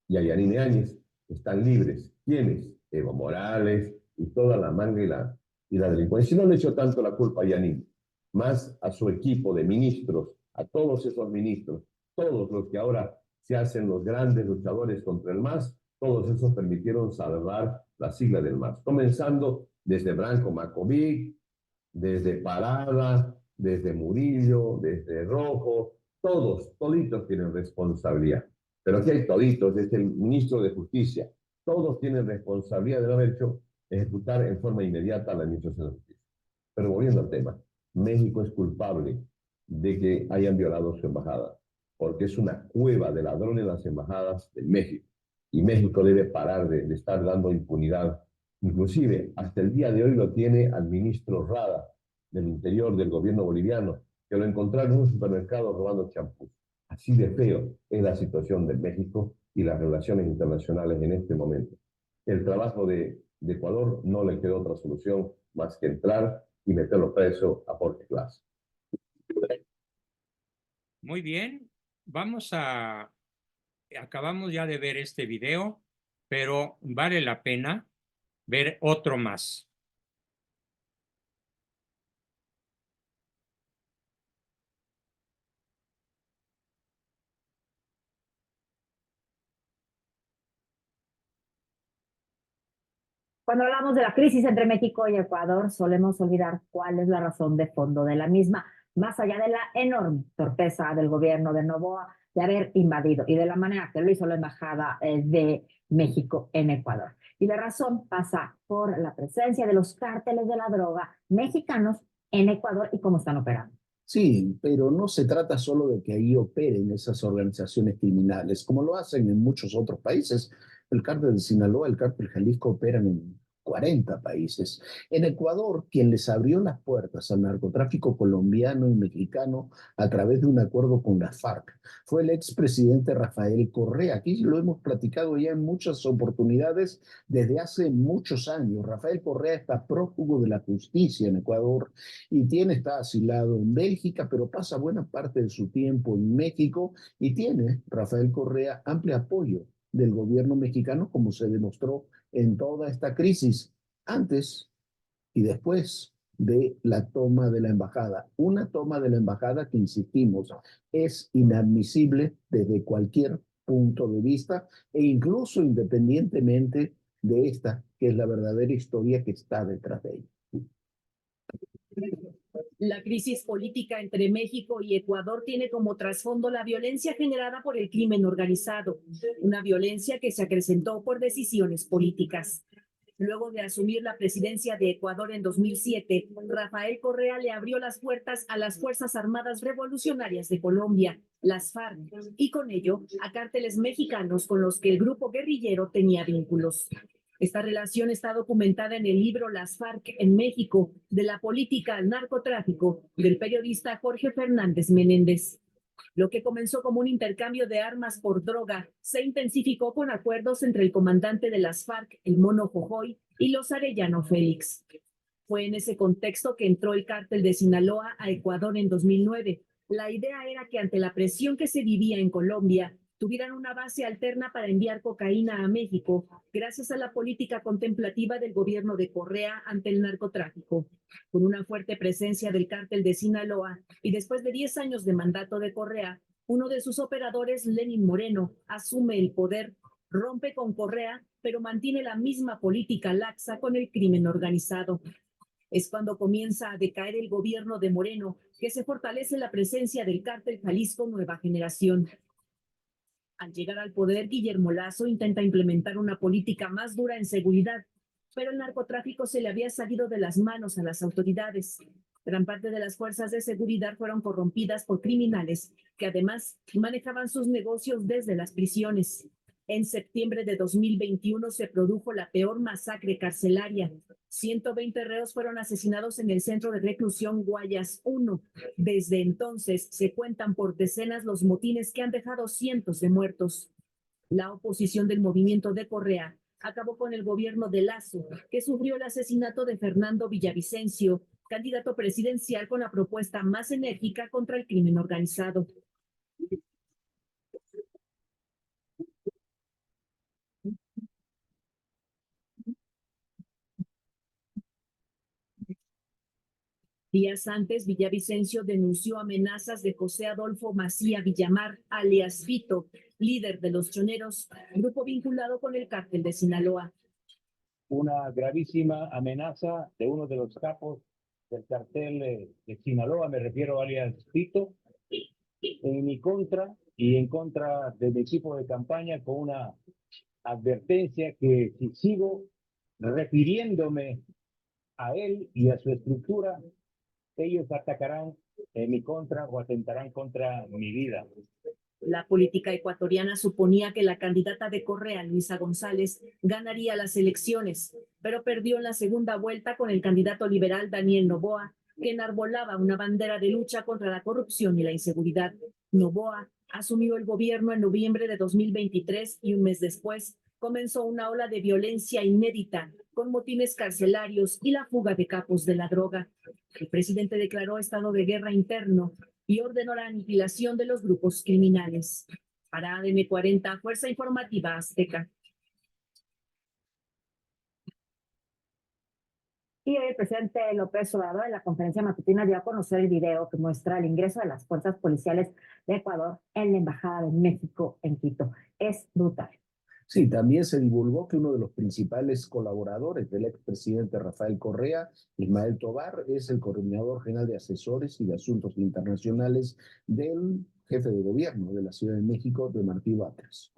y a Yanine Áñez están libres. ¿Quiénes? Evo Morales y toda la manga y la delincuencia. Y no le echó tanto la culpa a Yanine, más a su equipo de ministros, a todos esos ministros, todos los que ahora se hacen los grandes luchadores contra el MAS, todos esos permitieron salvar la sigla del MAS, comenzando desde Branco Macovic, desde Parada, desde Murillo, desde Rojo, toditos tienen responsabilidad. Pero aquí hay toditos, desde el ministro de Justicia, todos tienen responsabilidad de no haber hecho ejecutar en forma inmediata la administración de justicia. Pero volviendo al tema, México es culpable de que hayan violado su embajada, porque es una cueva de ladrones las embajadas de México. Y México debe parar de estar dando impunidad. Inclusive, hasta el día de hoy lo tiene al ministro Rada, del interior del gobierno boliviano, que lo encontraron en un supermercado robando champú. Así de feo es la situación de México y las relaciones internacionales en este momento. El trabajo de Ecuador no le quedó otra solución más que entrar y meterlo preso a Jorge Glass. Muy bien. Acabamos ya de ver este video, pero vale la pena ver otro más. Cuando hablamos de la crisis entre México y Ecuador, solemos olvidar cuál es la razón de fondo de la misma, más allá de la enorme torpeza del gobierno de Noboa de haber invadido y de la manera que lo hizo la embajada de México en Ecuador. Y la razón pasa por la presencia de los cárteles de la droga mexicanos en Ecuador y cómo están operando. Sí, pero no se trata solo de que ahí operen esas organizaciones criminales, como lo hacen en muchos otros países. El cártel de Sinaloa, el cártel Jalisco operan en 40 países. En Ecuador, quien les abrió las puertas al narcotráfico colombiano y mexicano a través de un acuerdo con la FARC fue el expresidente Rafael Correa. Aquí lo hemos platicado ya en muchas oportunidades desde hace muchos años. Rafael Correa está prófugo de la justicia en Ecuador y está asilado en Bélgica, pero pasa buena parte de su tiempo en México y tiene, Rafael Correa, amplio apoyo del gobierno mexicano, como se demostró en toda esta crisis, antes y después de la toma de la embajada. Una toma de la embajada que, insistimos, es inadmisible desde cualquier punto de vista e incluso independientemente de esta, que es la verdadera historia que está detrás de ella. La crisis política entre México y Ecuador tiene como trasfondo la violencia generada por el crimen organizado, una violencia que se acrecentó por decisiones políticas. Luego de asumir la presidencia de Ecuador en 2007, Rafael Correa le abrió las puertas a las Fuerzas Armadas Revolucionarias de Colombia, las FARC, y con ello a cárteles mexicanos con los que el grupo guerrillero tenía vínculos. Esta relación está documentada en el libro Las FARC en México, de la política al narcotráfico, del periodista Jorge Fernández Menéndez. Lo que comenzó como un intercambio de armas por droga se intensificó con acuerdos entre el comandante de las FARC, el Mono Jojoy, y los Arellano Félix. Fue en ese contexto que entró el cártel de Sinaloa a Ecuador en 2009. La idea era que ante la presión que se vivía en Colombia, tuvieran una base alterna para enviar cocaína a México, gracias a la política contemplativa del gobierno de Correa ante el narcotráfico. Con una fuerte presencia del cártel de Sinaloa y después de 10 años de mandato de Correa, uno de sus operadores, Lenin Moreno, asume el poder, rompe con Correa, pero mantiene la misma política laxa con el crimen organizado. Es cuando comienza a decaer el gobierno de Moreno que se fortalece la presencia del cártel Jalisco Nueva Generación. Al llegar al poder, Guillermo Lazo intenta implementar una política más dura en seguridad, pero el narcotráfico se le había salido de las manos a las autoridades. Gran parte de las fuerzas de seguridad fueron corrompidas por criminales que además manejaban sus negocios desde las prisiones. En septiembre de 2021 se produjo la peor masacre carcelaria. 120 reos fueron asesinados en el centro de reclusión Guayas 1. Desde entonces se cuentan por decenas los motines que han dejado cientos de muertos. La oposición del movimiento de Correa acabó con el gobierno de Lazo, que sufrió el asesinato de Fernando Villavicencio, candidato presidencial con la propuesta más enérgica contra el crimen organizado. Días antes, Villavicencio denunció amenazas de José Adolfo Macía Villamar, alias Vito, líder de los Choneros, grupo vinculado con el cártel de Sinaloa. Una gravísima amenaza de uno de los capos del cartel de Sinaloa, me refiero a alias Vito, en mi contra y en contra de mi equipo de campaña, con una advertencia que si sigo refiriéndome a él y a su estructura, ellos atacarán en mi contra o atentarán contra mi vida. La política ecuatoriana suponía que la candidata de Correa, Luisa González, ganaría las elecciones, pero perdió en la segunda vuelta con el candidato liberal Daniel Noboa, que enarbolaba una bandera de lucha contra la corrupción y la inseguridad. Noboa asumió el gobierno en noviembre de 2023 y un mes después comenzó una ola de violencia inédita, con motines carcelarios y la fuga de capos de la droga. El presidente declaró estado de guerra interno y ordenó la aniquilación de los grupos criminales. Para ADN 40, Fuerza Informativa Azteca. Y hoy el presidente López Obrador en la conferencia matutina dio a conocer el video que muestra el ingreso de las fuerzas policiales de Ecuador en la Embajada de México en Quito. Es brutal. Sí, también se divulgó que uno de los principales colaboradores del expresidente Rafael Correa, Ismael Tobar, es el coordinador general de asesores y de asuntos internacionales del jefe de gobierno de la Ciudad de México, de Martí Batres.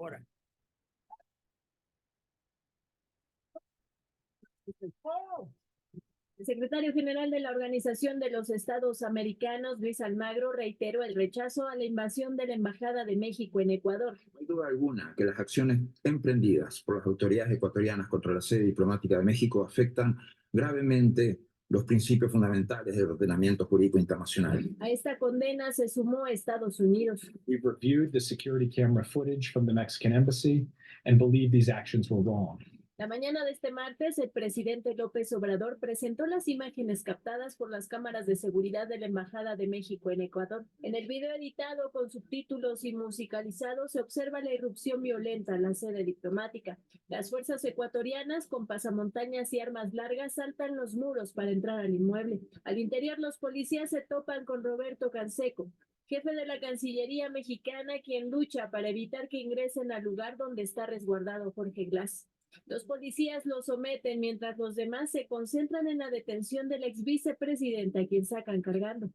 El secretario general de la Organización de los Estados Americanos, Luis Almagro, reiteró el rechazo a la invasión de la Embajada de México en Ecuador. No hay duda alguna que las acciones emprendidas por las autoridades ecuatorianas contra la sede diplomática de México afectan gravemente los principios fundamentales del ordenamiento jurídico internacional. A esta condena se sumó Estados Unidos. We've reviewed the security camera footage from the Mexican embassy and believe these actions were wrong. La mañana de este martes, el presidente López Obrador presentó las imágenes captadas por las cámaras de seguridad de la Embajada de México en Ecuador. En el video editado con subtítulos y musicalizado se observa la irrupción violenta en la sede diplomática. Las fuerzas ecuatorianas con pasamontañas y armas largas saltan los muros para entrar al inmueble. Al interior, los policías se topan con Roberto Canseco, jefe de la Cancillería mexicana, quien lucha para evitar que ingresen al lugar donde está resguardado Jorge Glass. Los policías lo someten mientras los demás se concentran en la detención del ex vicepresidente a quien sacan cargando.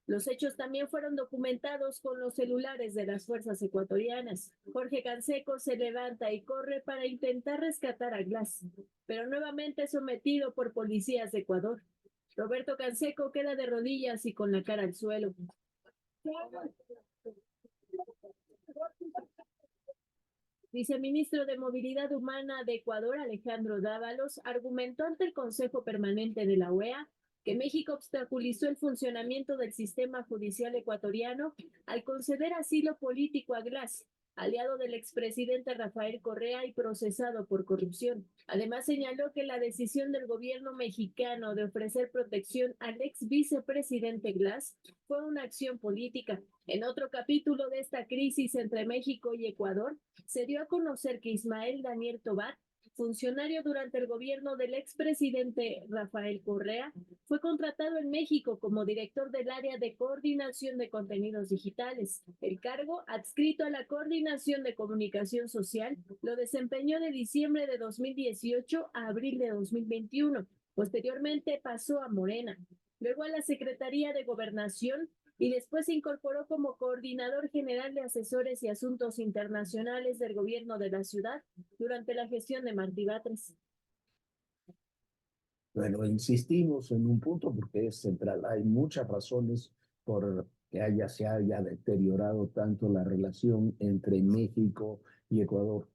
Los hechos también fueron documentados con los celulares de las fuerzas ecuatorianas. Jorge Canseco se levanta y corre para intentar rescatar a Glass, pero nuevamente sometido por policías de Ecuador. Roberto Canseco queda de rodillas y con la cara al suelo. Viceministro de Movilidad Humana de Ecuador, Alejandro Dávalos, argumentó ante el Consejo Permanente de la OEA que México obstaculizó el funcionamiento del sistema judicial ecuatoriano al conceder asilo político a Glass, aliado del expresidente Rafael Correa y procesado por corrupción. Además, señaló que la decisión del gobierno mexicano de ofrecer protección al ex vicepresidente Glass fue una acción política. En otro capítulo de esta crisis entre México y Ecuador, se dio a conocer que Ismael Daniel Tobar, funcionario durante el gobierno del expresidente Rafael Correa, fue contratado en México como director del área de coordinación de contenidos digitales. El cargo, adscrito a la coordinación de comunicación social, lo desempeñó de diciembre de 2018 a abril de 2021. Posteriormente pasó a Morena, luego a la Secretaría de Gobernación y después se incorporó como coordinador general de asesores y asuntos internacionales del gobierno de la ciudad durante la gestión de Martí Batres. Bueno, insistimos en un punto porque es central. Hay muchas razones por que se haya deteriorado tanto la relación entre México y Ecuador.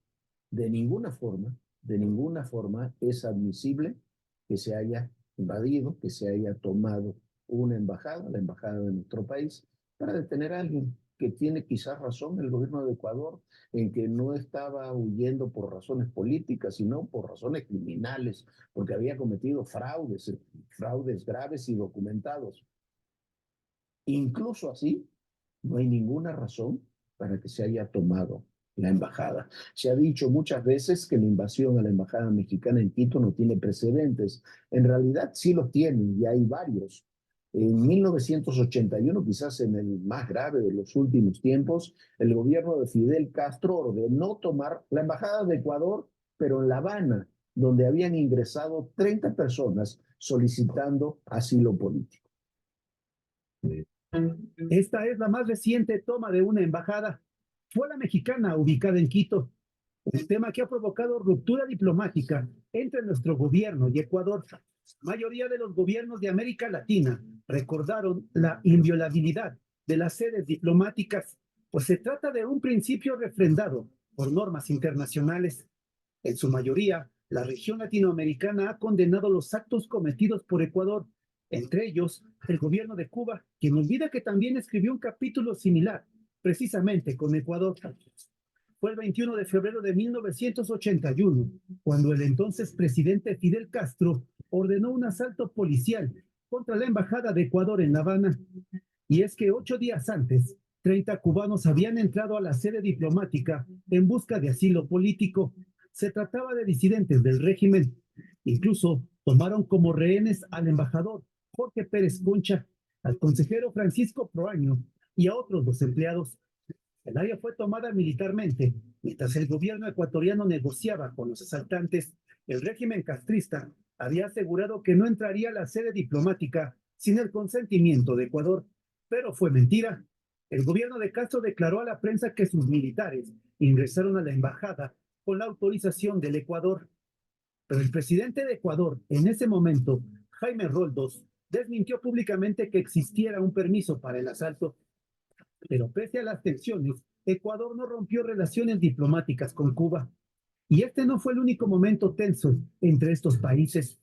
De ninguna forma es admisible que se haya invadido, que se haya tomado una embajada, la embajada de nuestro país, para detener a alguien que tiene quizás razón el gobierno de Ecuador en que no estaba huyendo por razones políticas, sino por razones criminales, porque había cometido fraudes graves y documentados. Incluso así, no hay ninguna razón para que se haya tomado la embajada. Se ha dicho muchas veces que la invasión a la embajada mexicana en Quito no tiene precedentes. En realidad sí los tiene y hay varios. En 1981, quizás en el más grave de los últimos tiempos, el gobierno de Fidel Castro ordenó tomar la embajada de Ecuador, pero en La Habana, donde habían ingresado 30 personas solicitando asilo político. Esta es la más reciente toma de una embajada. Fue la mexicana ubicada en Quito, un tema que ha provocado ruptura diplomática entre nuestro gobierno y Ecuador. La mayoría de los gobiernos de América Latina recordaron la inviolabilidad de las sedes diplomáticas, pues se trata de un principio refrendado por normas internacionales. En su mayoría, la región latinoamericana ha condenado los actos cometidos por Ecuador, entre ellos el gobierno de Cuba, quien olvida que también escribió un capítulo similar, precisamente con Ecuador. Fue el 21 de febrero de 1981, cuando el entonces presidente Fidel Castro ordenó un asalto policial contra la embajada de Ecuador en La Habana. Y es que 8 días antes, 30 cubanos habían entrado a la sede diplomática en busca de asilo político. Se trataba de disidentes del régimen. Incluso tomaron como rehenes al embajador Jorge Pérez Concha, al consejero Francisco Proaño y a otros 2 empleados. El área fue tomada militarmente mientras el gobierno ecuatoriano negociaba con los asaltantes, el régimen castrista había asegurado que no entraría a la sede diplomática sin el consentimiento de Ecuador, pero fue mentira. El gobierno de Castro declaró a la prensa que sus militares ingresaron a la embajada con la autorización del Ecuador. Pero el presidente de Ecuador, en ese momento, Jaime Roldos, desmintió públicamente que existiera un permiso para el asalto. Pero pese a las tensiones, Ecuador no rompió relaciones diplomáticas con Cuba. Y este no fue el único momento tenso entre estos países.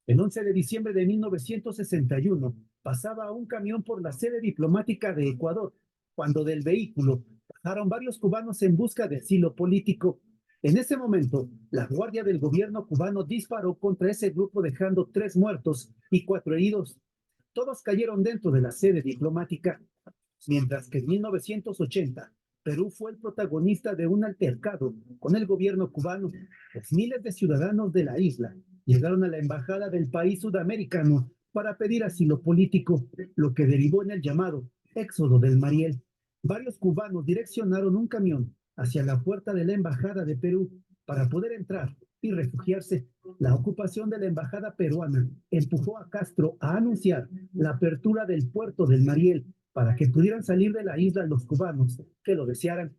El 11 de diciembre de 1961 pasaba un camión por la sede diplomática de Ecuador, cuando del vehículo bajaron varios cubanos en busca de asilo político. En ese momento, la guardia del gobierno cubano disparó contra ese grupo dejando 3 muertos y 4 heridos. Todos cayeron dentro de la sede diplomática. Mientras que en 1980, Perú fue el protagonista de un altercado con el gobierno cubano, pues miles de ciudadanos de la isla llegaron a la embajada del país sudamericano para pedir asilo político, lo que derivó en el llamado Éxodo del Mariel. Varios cubanos direccionaron un camión hacia la puerta de la embajada de Perú para poder entrar y refugiarse. La ocupación de la embajada peruana empujó a Castro a anunciar la apertura del puerto del Mariel para que pudieran salir de la isla los cubanos que lo desearan.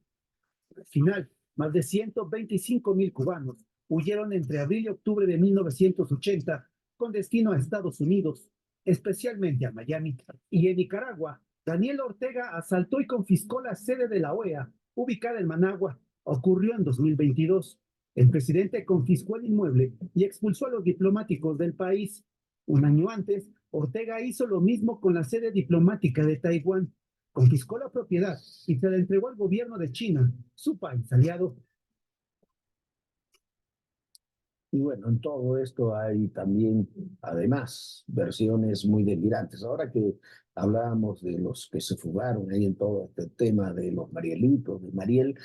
Al final, más de 125,000 cubanos huyeron entre abril y octubre de 1980 con destino a Estados Unidos, especialmente a Miami. Y en Nicaragua, Daniel Ortega asaltó y confiscó la sede de la OEA, ubicada en Managua. Ocurrió en 2022. El presidente confiscó el inmueble y expulsó a los diplomáticos del país. Un año antes, Ortega hizo lo mismo con la sede diplomática de Taiwán. Confiscó la propiedad y se la entregó al gobierno de China, su país aliado. Y bueno, en todo esto hay también, además, versiones muy delirantes. Ahora que hablábamos de los que se fugaron ahí en todo este tema de los Marielitos, de Mariel,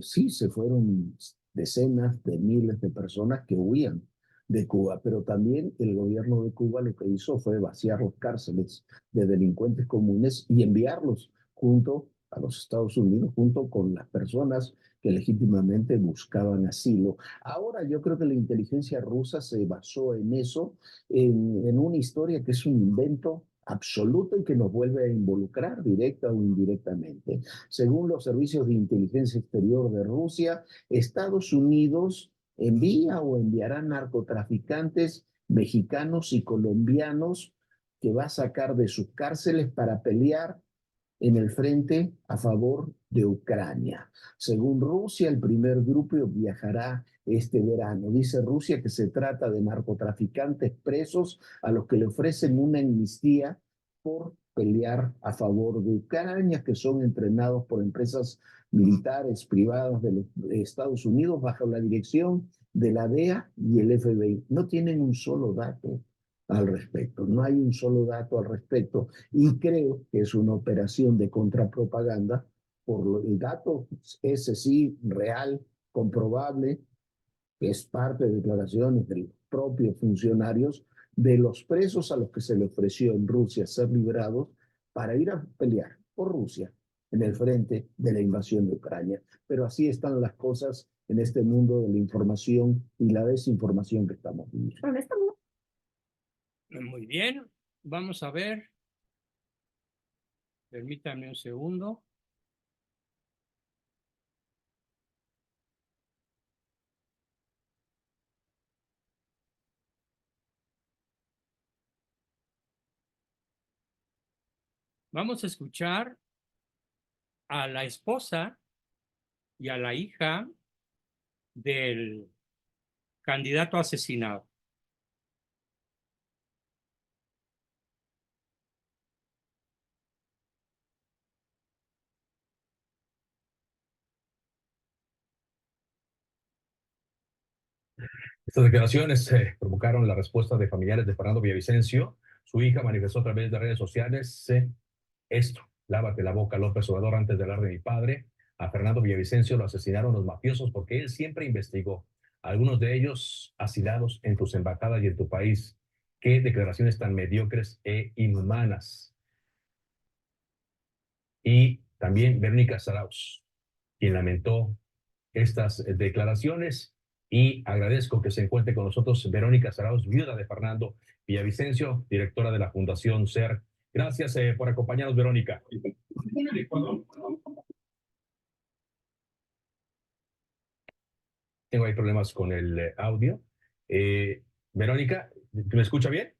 sí, se fueron decenas de miles de personas que huían de Cuba, pero también el gobierno de Cuba lo que hizo fue vaciar las cárceles de delincuentes comunes y enviarlos junto a los Estados Unidos, junto con las personas que legítimamente buscaban asilo. Ahora yo creo que la inteligencia rusa se basó en eso, en una historia que es un invento absoluto y que nos vuelve a involucrar directa o indirectamente. Según los servicios de inteligencia exterior de Rusia, Estados Unidos envía o enviará narcotraficantes mexicanos y colombianos que va a sacar de sus cárceles para pelear en el frente a favor de Ucrania. Según Rusia, el primer grupo viajará este verano. Dice Rusia que se trata de narcotraficantes presos a los que le ofrecen una amnistía por pelear a favor de Ucrania, que son entrenados por empresas militares privadas de los Estados Unidos bajo la dirección de la DEA y el FBI. No tienen un solo dato al respecto, no hay un solo dato al respecto, y creo que es una operación de contrapropaganda por el dato ese sí real, comprobable, que es parte de declaraciones de los propios funcionarios de los presos a los que se le ofreció en Rusia ser liberados para ir a pelear por Rusia en el frente de la invasión de Ucrania. Pero así están las cosas en este mundo de la información y la desinformación que estamos viviendo. Muy bien, vamos a ver. Permítame un segundo. Vamos a escuchar a la esposa y a la hija del candidato asesinado. Estas declaraciones provocaron la respuesta de familiares de Fernando Villavicencio. Su hija manifestó a través de redes sociales esto: lávate la boca, López Obrador, antes de hablar de mi padre. A Fernando Villavicencio lo asesinaron los mafiosos porque él siempre investigó. Algunos de ellos asilados en tus embajadas y en tu país. Qué declaraciones tan mediocres e inhumanas. Y también Verónica Sarauz, quien lamentó estas declaraciones y agradezco que se encuentre con nosotros Verónica Zarauz, viuda de Fernando Villavicencio, directora de la Fundación SER. Gracias por acompañarnos, Verónica. Tengo ahí problemas con el audio. Verónica, ¿me escucha bien?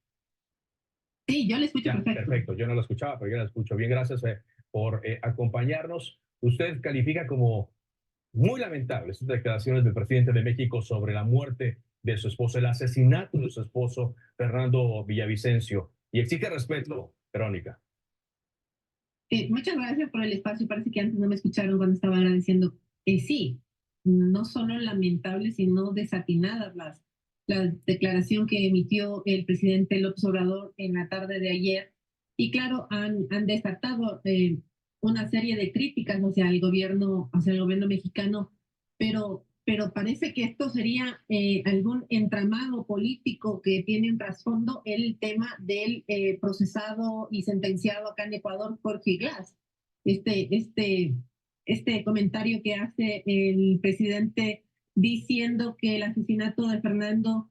Sí, yo le escucho perfecto. Perfecto, yo no lo escuchaba, pero yo la escucho bien. Gracias por acompañarnos. Usted califica como muy lamentables estas declaraciones del presidente de México sobre la muerte de su esposo, el asesinato de su esposo, Fernando Villavicencio, y exige respeto, Verónica. Muchas gracias por el espacio. Parece que antes no me escucharon cuando estaba agradeciendo. Sí, no solo lamentables, sino desatinadas la declaración que emitió el presidente López Obrador en la tarde de ayer. Y claro, han desatado una serie de críticas hacia el gobierno mexicano, pero parece que esto sería algún entramado político que tiene un trasfondo el tema del procesado y sentenciado acá en Ecuador, Jorge Glass. Este comentario que hace el presidente diciendo que el asesinato de Fernando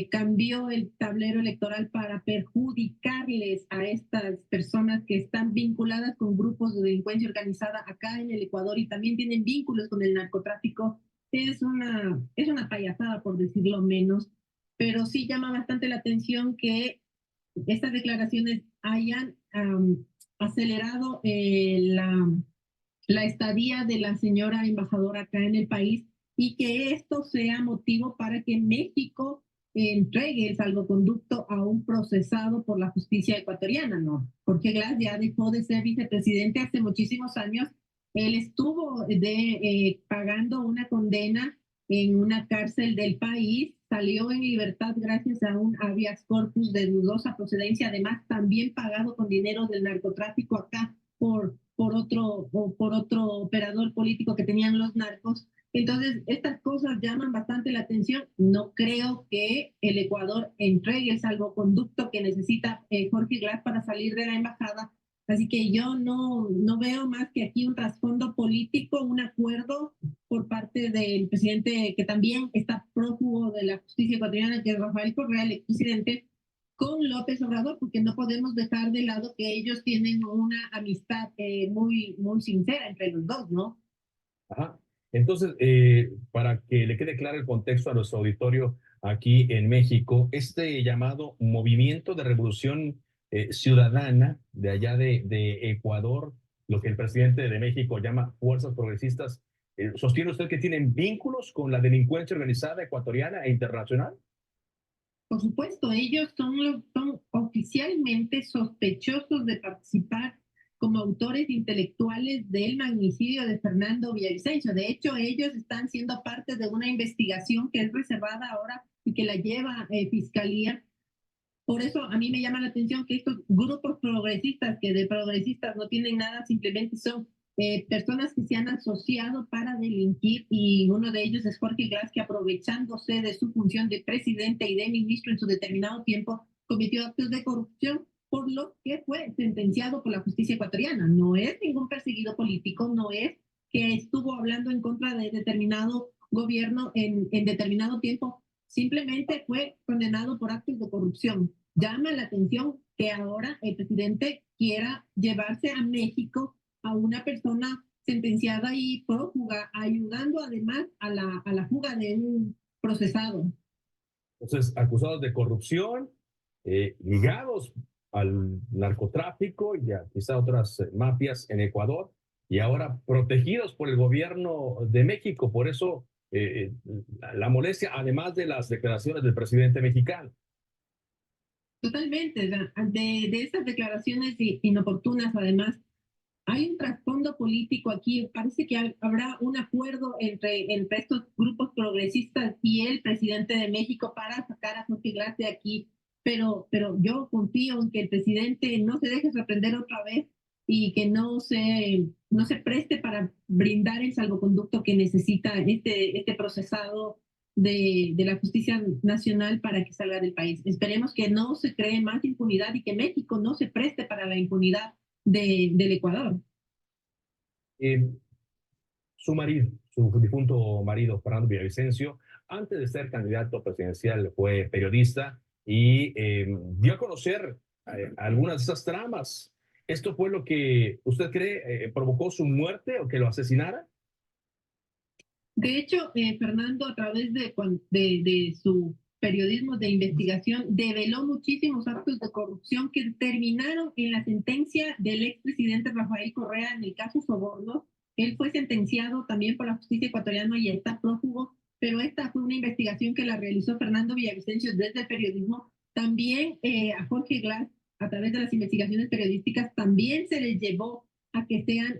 cambió el tablero electoral para perjudicarles a estas personas que están vinculadas con grupos de delincuencia organizada acá en el Ecuador y también tienen vínculos con el narcotráfico. Es una payasada, por decirlo menos, pero sí llama bastante la atención que estas declaraciones hayan acelerado la estadía de la señora embajadora acá en el país y que esto sea motivo para que México entregue el salvoconducto a un procesado por la justicia ecuatoriana, ¿no? Jorge Glass ya dejó de ser vicepresidente hace muchísimos años. Él estuvo pagando una condena en una cárcel del país, salió en libertad gracias a un habeas corpus de dudosa procedencia, además también pagado con dinero del narcotráfico acá por otro operador político que tenían los narcos. Entonces, estas cosas llaman bastante la atención. No creo que el Ecuador entregue el salvoconducto que necesita Jorge Glass para salir de la embajada. Así que yo no veo más que aquí un trasfondo político, un acuerdo por parte del presidente que también está prófugo de la justicia ecuatoriana, que es Rafael Correa, el expresidente, con López Obrador, porque no podemos dejar de lado que ellos tienen una amistad muy sincera entre los dos, ¿no? Ajá. Entonces, para que le quede claro el contexto a nuestro auditorio aquí en México, este llamado movimiento de revolución ciudadana de allá de Ecuador, lo que el presidente de México llama fuerzas progresistas, ¿sostiene usted que tienen vínculos con la delincuencia organizada ecuatoriana e internacional? Por supuesto, ellos son oficialmente sospechosos de participar como autores intelectuales del magnicidio de Fernando Villavicencio. De hecho, ellos están siendo parte de una investigación que es reservada ahora y que la lleva Fiscalía. Por eso a mí me llama la atención que estos grupos progresistas, que de progresistas no tienen nada, simplemente son personas que se han asociado para delinquir, y uno de ellos es Jorge Glass, que aprovechándose de su función de presidente y de ministro en su determinado tiempo, cometió actos de corrupción, por lo que fue sentenciado por la justicia ecuatoriana. No es ningún perseguido político, no es que estuvo hablando en contra de determinado gobierno en determinado tiempo, simplemente fue condenado por actos de corrupción. Llama la atención que ahora el presidente quiera llevarse a México a una persona sentenciada y prófuga, ayudando además a la fuga de un procesado. Entonces, acusados de corrupción, ligados al narcotráfico y a quizá otras mafias en Ecuador, y ahora protegidos por el gobierno de México. Por eso la molestia, además de las declaraciones del presidente mexicano. Totalmente, de estas declaraciones inoportunas, además, hay un trasfondo político aquí. Parece que habrá un acuerdo entre estos grupos progresistas y el presidente de México para sacar a Jorge Glass de aquí, pero yo confío en que el presidente no se deje sorprender otra vez y que no se preste para brindar el salvoconducto que necesita este procesado de la justicia nacional para que salga del país. Esperemos que no se cree más impunidad y que México no se preste para la impunidad del Ecuador. Su su difunto marido, Fernando Villavicencio, antes de ser candidato presidencial, fue periodista y dio a conocer algunas de esas tramas. ¿Esto fue lo que usted cree provocó su muerte o que lo asesinara? De hecho, Fernando, a través de su periodismo de investigación, develó muchísimos actos de corrupción que terminaron en la sentencia del expresidente Rafael Correa en el caso Soborno. Él fue sentenciado también por la justicia ecuatoriana y está prófugo, pero esta fue una investigación que la realizó Fernando Villavicencio desde el periodismo. También a Jorge Glass, a través de las investigaciones periodísticas, también se les llevó a que sean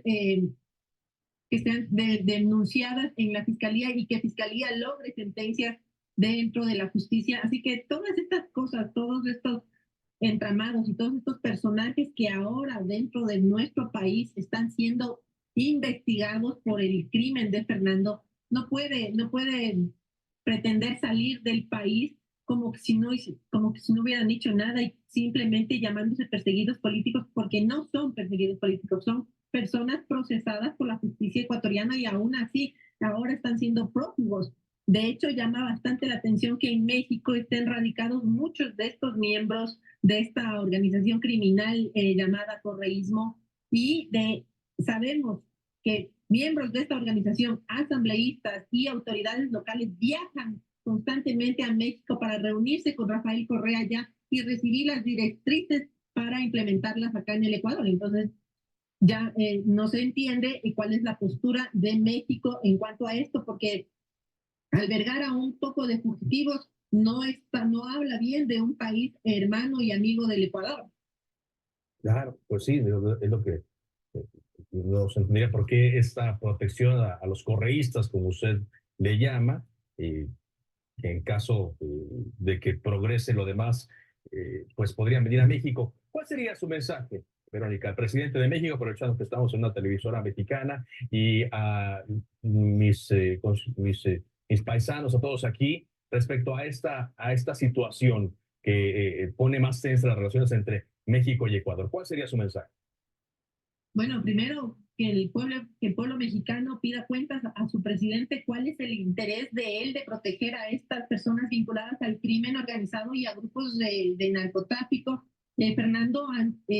denunciadas en la fiscalía y que fiscalía logre sentencias dentro de la justicia. Así que todas estas cosas, todos estos entramados y todos estos personajes que ahora dentro de nuestro país están siendo investigados por el crimen de Fernando, no puede pretender salir del país como que si no hubieran hecho nada y simplemente llamándose perseguidos políticos, porque no son perseguidos políticos, son personas procesadas por la justicia ecuatoriana y aún así ahora están siendo prófugos. De hecho, llama bastante la atención que en México estén radicados muchos de estos miembros de esta organización criminal llamada correísmo, y sabemos que miembros de esta organización, asambleístas y autoridades locales viajan constantemente a México para reunirse con Rafael Correa allá y recibir las directrices para implementarlas acá en el Ecuador. Entonces, ya no se entiende cuál es la postura de México en cuanto a esto, porque albergar a un poco de fugitivos no habla bien de un país hermano y amigo del Ecuador. Claro, pues sí, es lo que no se entendería por qué esta protección a los correístas, como usted le llama, en caso de que progrese lo demás, pues podrían venir a México. ¿Cuál sería su mensaje, Verónica, al presidente de México, aprovechando que estamos en una televisora mexicana, y a mis paisanos, a todos aquí, respecto a esta situación que pone más tensas las relaciones entre México y Ecuador? ¿Cuál sería su mensaje? Bueno, primero que el pueblo mexicano pida cuentas a su presidente cuál es el interés de él de proteger a estas personas vinculadas al crimen organizado y a grupos de narcotráfico. Fernando,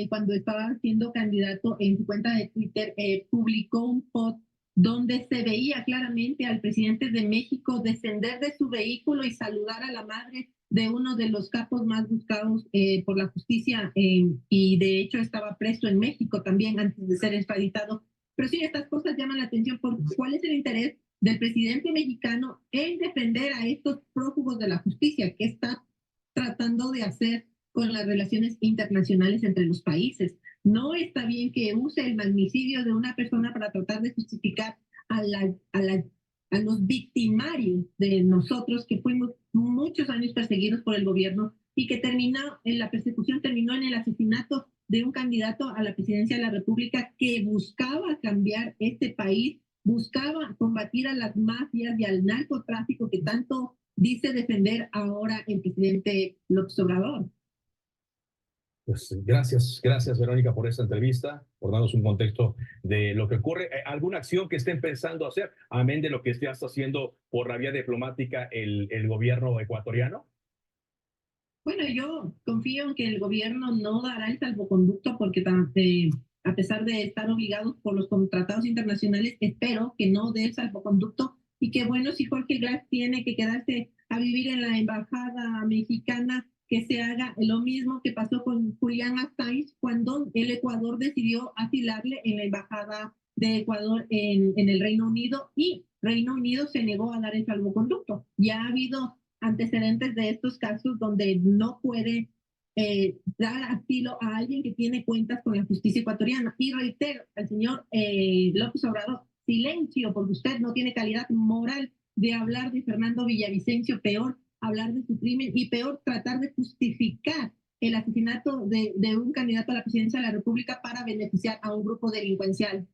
cuando estaba siendo candidato, en su cuenta de Twitter, publicó un post donde se veía claramente al presidente de México descender de su vehículo y saludar a la madre de uno de los capos más buscados por la justicia, y de hecho estaba preso en México también antes de ser extraditado. Pero sí, estas cosas llaman la atención por cuál es el interés del presidente mexicano en defender a estos prófugos de la justicia, que está tratando de hacer con las relaciones internacionales entre los países. No está bien que use el magnicidio de una persona para tratar de justificar a los victimarios de nosotros, que fuimos muchos años perseguidos por el gobierno y que la persecución terminó en el asesinato de un candidato a la presidencia de la República que buscaba cambiar este país, buscaba combatir a las mafias y al narcotráfico que tanto dice defender ahora el presidente López Obrador. Pues gracias, Verónica, por esta entrevista, por darnos un contexto de lo que ocurre. ¿Alguna acción que estén pensando hacer, amén de lo que ya está haciendo por la vía diplomática el gobierno ecuatoriano? Bueno, yo confío en que el gobierno no dará el salvoconducto, porque a pesar de estar obligados por los tratados internacionales, espero que no dé el salvoconducto, y que bueno, si Jorge Glass tiene que quedarse a vivir en la embajada mexicana, que se haga lo mismo que pasó con Julián Assange cuando el Ecuador decidió asilarle en la embajada de Ecuador en el Reino Unido, y Reino Unido se negó a dar el salvoconducto. Ya ha habido antecedentes de estos casos donde no puede dar asilo a alguien que tiene cuentas con la justicia ecuatoriana. Y reitero al señor López Obrador, silencio, porque usted no tiene calidad moral de hablar de Fernando Villavicencio, peor hablar de su crimen, y peor tratar de justificar el asesinato de un candidato a la presidencia de la República para beneficiar a un grupo delincuencial.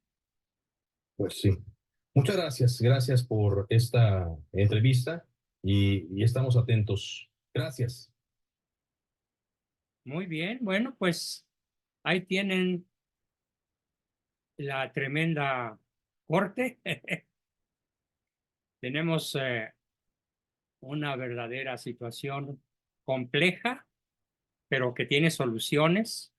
Pues sí. Muchas gracias por esta entrevista y estamos atentos. Gracias. Muy bien, bueno, pues ahí tienen la tremenda corte. Tenemos una verdadera situación compleja, pero que tiene soluciones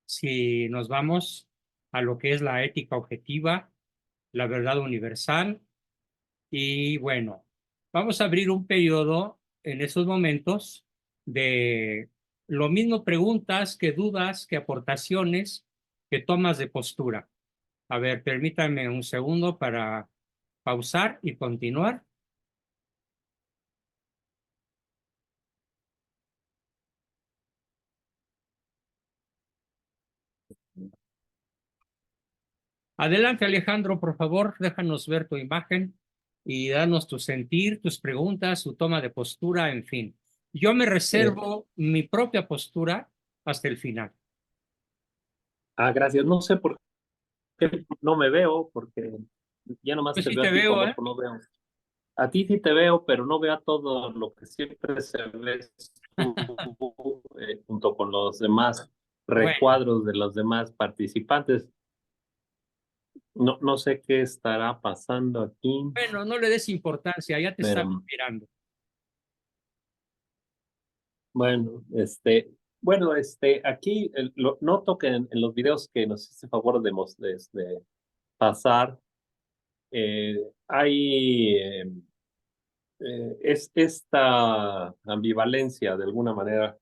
si nos vamos a lo que es la ética objetiva, la verdad universal. Y bueno, vamos a abrir un periodo en esos momentos de lo mismo preguntas que dudas, que aportaciones, que tomas de postura. A ver, permítanme un segundo para pausar y continuar. Adelante, Alejandro, por favor, déjanos ver tu imagen y danos tu sentir, tus preguntas, tu toma de postura, en fin. Yo me reservo mi propia postura hasta el final. Gracias. No sé por qué no me veo, porque ya nomás Pues te sí veo te a ti, veo, Juan Bosco, no veo. A ti sí te veo, pero no veo a todo lo que siempre se ve tú, junto con los demás Bueno, recuadros de los demás participantes. No sé qué estará pasando aquí, bueno, no le des importancia, ya te estamos pero mirando. bueno, aquí noto que en los videos que nos hiciste favor de pasar, hay es esta ambivalencia de alguna manera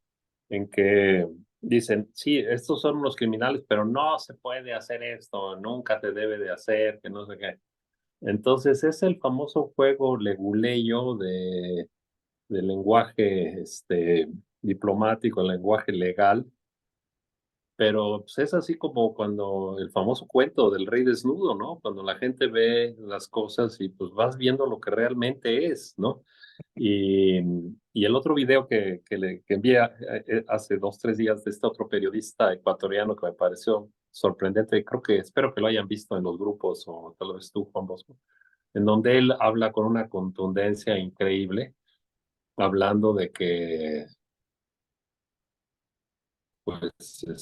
en que dicen, sí, estos son los criminales, pero no se puede hacer esto, nunca te debe de hacer, que no sé qué. Entonces es el famoso juego leguleyo de lenguaje diplomático, el lenguaje legal, pero pues, es así como cuando el famoso cuento del rey desnudo, ¿no? Cuando la gente ve las cosas y pues vas viendo lo que realmente es, ¿no? Y, y el otro video que envié hace 2, 3 días de este otro periodista ecuatoriano que me pareció sorprendente, espero que lo hayan visto en los grupos o tal vez tú, Juan Bosco, en donde él habla con una contundencia increíble, hablando de que pues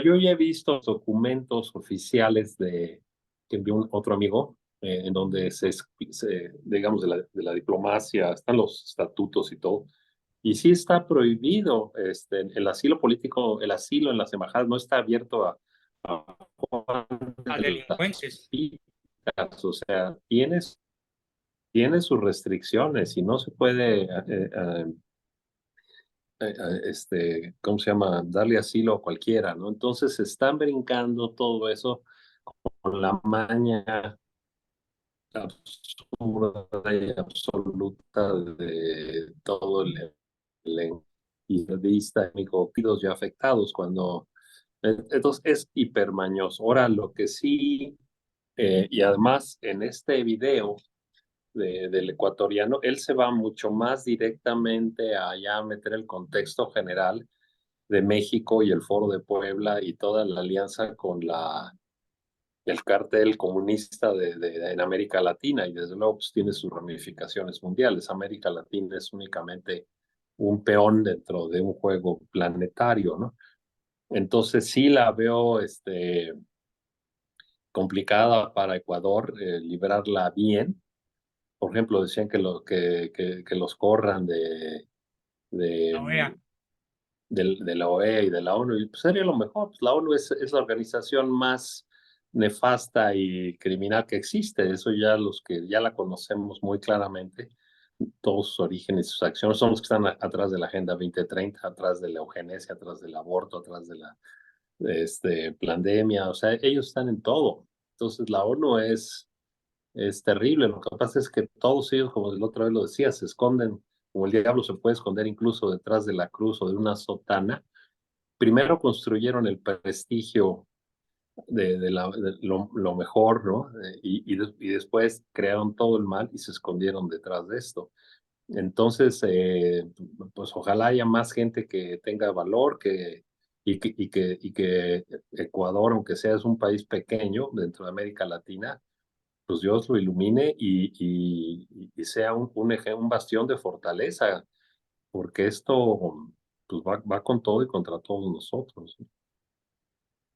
yo ya he visto documentos oficiales que envió otro amigo, en donde digamos, de la diplomacia, están los estatutos y todo, y sí está prohibido el asilo político, el asilo en las embajadas no está abierto A delincuentes. o sea, tiene sus restricciones y no se puede ¿cómo se llama? Darle asilo a cualquiera, ¿no? Entonces están brincando todo eso con la maña absurda y absoluta de todo el periodista ya afectados cuando entonces es hipermañoso. Ahora lo que sí, y además en este video del ecuatoriano, él se va mucho más directamente allá a meter el contexto general de México y el Foro de Puebla y toda la alianza con el cártel comunista en América Latina, y desde luego pues, tiene sus ramificaciones mundiales. América Latina es únicamente un peón dentro de un juego planetario, ¿no? Entonces sí la veo complicada para Ecuador librarla bien. Por ejemplo, decían que los corran La OEA. de la OEA y de la ONU, y pues sería lo mejor. Pues la ONU es la organización más nefasta y criminal que existe. Eso ya los que ya la conocemos muy claramente, todos sus orígenes y sus acciones son los que están atrás de la Agenda 2030, atrás de la eugenesia, atrás del aborto, atrás de la pandemia. O sea, ellos están en todo. Entonces la ONU es terrible. Lo que pasa es que todos ellos, como la otra vez lo decía, se esconden, como el diablo se puede esconder incluso detrás de la cruz o de una sotana. Primero construyeron el prestigio de lo mejor, ¿no? Y después crearon todo el mal y se escondieron detrás de esto. Entonces, pues ojalá haya más gente que tenga valor, y que Ecuador, aunque sea es un país pequeño dentro de América Latina, pues Dios lo ilumine y sea un bastión de fortaleza, porque esto pues va con todo y contra todos nosotros.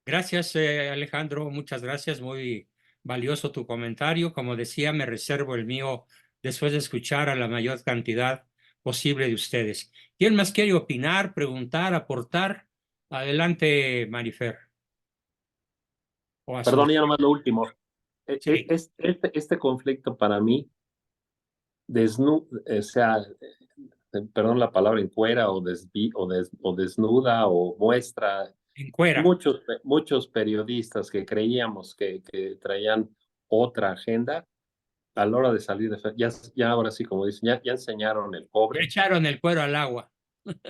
Gracias, Alejandro, muchas gracias, muy, valioso tu comentario. Como decía, me reservo el mío después de escuchar a la mayor cantidad posible de ustedes. ¿Quién más quiere opinar, preguntar, aportar? Adelante, Marifer. Perdón, ya nomás lo último. Sí. Este conflicto para mí, o sea, perdón la palabra, encuera o desnuda o muestra Encuera. muchos periodistas que creíamos que traían otra agenda a la hora de salir ya ahora sí, como dicen, ya enseñaron el Ya cobre echaron el cuero al agua.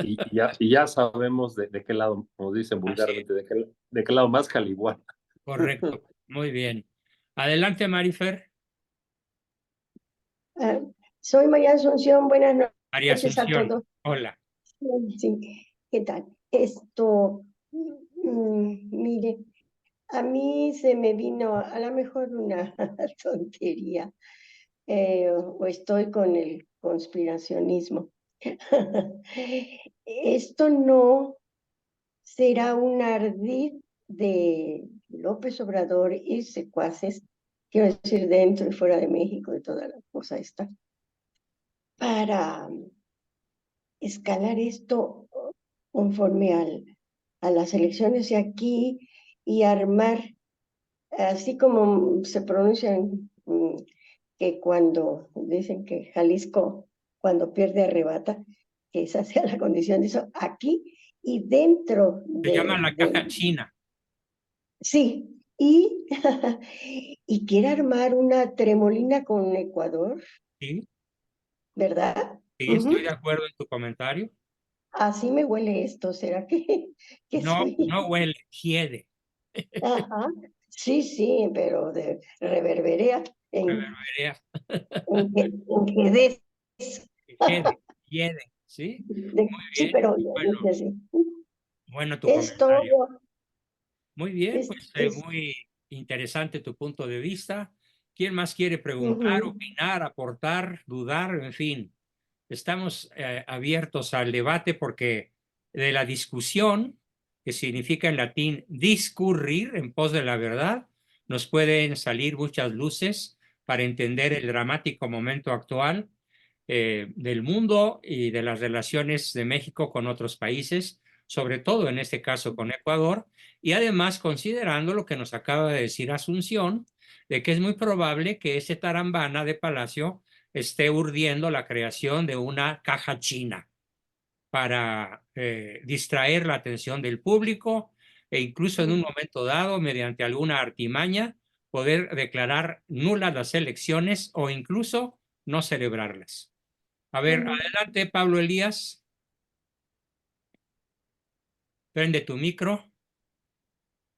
y ya sabemos de qué lado, como dicen vulgarmente, de qué lado más caliguana. Correcto, muy bien. Adelante, Marifer. Soy María Asunción, buenas María noches a Asunción, todos. hola. Sí, ¿qué tal? Mire, a mí se me vino a lo mejor una tontería, o estoy con el conspiracionismo. Esto no será un ardid de López Obrador y secuaces, quiero decir, dentro y fuera de México y toda la cosa esta, para escalar esto conforme a las elecciones de aquí y armar, así como se pronuncian, que cuando dicen que Jalisco cuando pierde arrebata, que esa sea la condición de eso, aquí y dentro Se llama la caja china. Sí, y, y quiere armar una tremolina con Ecuador, Sí, ¿verdad? sí, estoy de acuerdo en tu comentario. Así me huele esto, ¿será que No, soy? no huele, hiede. Ajá, sí, pero reverberea Reverberea. en que des. Hiede, ¿sí? Sí, Bien, pero bueno, sí. bueno tu Es comentario. todo. Muy bien, Es, pues es, muy interesante tu punto de vista. ¿Quién más quiere preguntar, opinar, aportar, dudar? En fin, estamos abiertos al debate porque de la discusión, que significa en latín discurrir en pos de la verdad, nos pueden salir muchas luces para entender el dramático momento actual del mundo y de las relaciones de México con otros países, sobre todo en este caso con Ecuador, y además considerando lo que nos acaba de decir Asunción, de que es muy probable que ese tarambana de Palacio esté urdiendo la creación de una caja china para distraer la atención del público e incluso en un momento dado, mediante alguna artimaña, poder declarar nulas las elecciones o incluso no celebrarlas. A ver, adelante, Pablo Elías. Prende tu micro.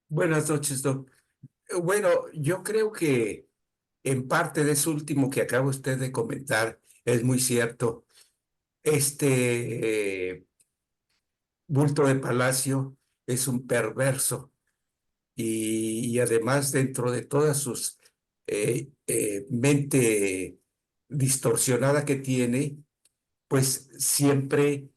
Buenas noches, Doc. Bueno, yo creo que en parte de eso último que acaba usted de comentar es muy cierto. Este bulto de Palacio es un perverso y además dentro de todas sus mente distorsionada que tiene, pues siempre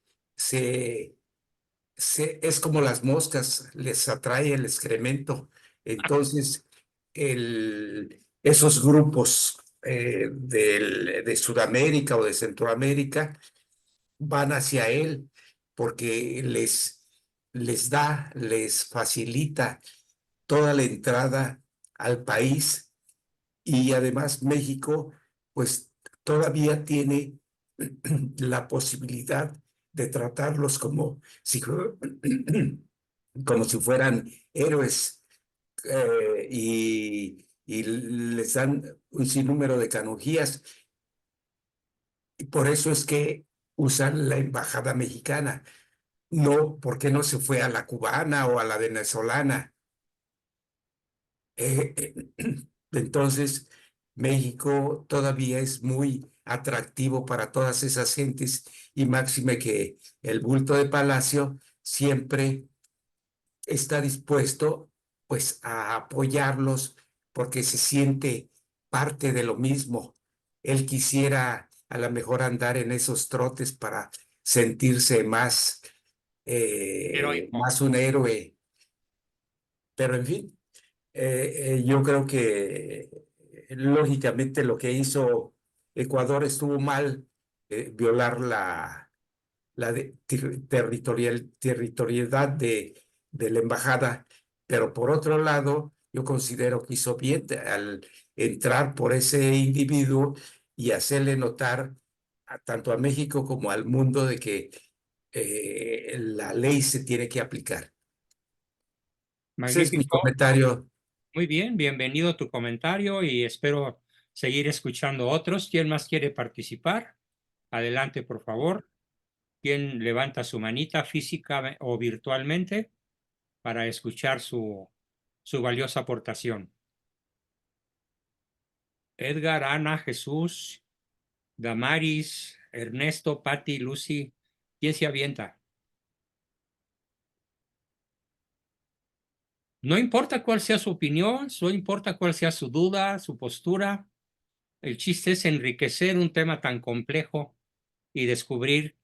es como las moscas, les atrae el excremento. Entonces, esos grupos de Sudamérica o de Centroamérica van hacia él porque les facilita toda la entrada al país y además México, pues todavía tiene la posibilidad de tratarlos como si, como si fueran héroes y les dan un sinnúmero de canonjías. Y por eso es que usan la embajada mexicana. No, ¿por qué no se fue a la cubana o a la venezolana? Entonces, México todavía es muy atractivo para todas esas gentes y máxime que el bulto de Palacio siempre está dispuesto pues a apoyarlos porque se siente parte de lo mismo. Él quisiera a lo mejor andar en esos trotes para sentirse Heroico. más un héroe, pero en fin. Yo creo que lógicamente lo que hizo Ecuador estuvo mal, violar la territorialidad de la embajada, pero por otro lado, yo considero que hizo bien al entrar por ese individuo y hacerle notar tanto a México como al mundo de que la ley se tiene que aplicar. Ese es mi Magnífico. comentario. Muy bien, bienvenido tu comentario y espero seguir escuchando otros. ¿Quién más quiere participar? Adelante, por favor. ¿Quién levanta su manita física o virtualmente para escuchar su valiosa aportación? Edgar, Ana, Jesús, Damaris, Ernesto, Patti, Lucy. ¿Quién se avienta? No importa cuál sea su opinión, no importa cuál sea su duda, su postura. El chiste es enriquecer un tema tan complejo y descubrir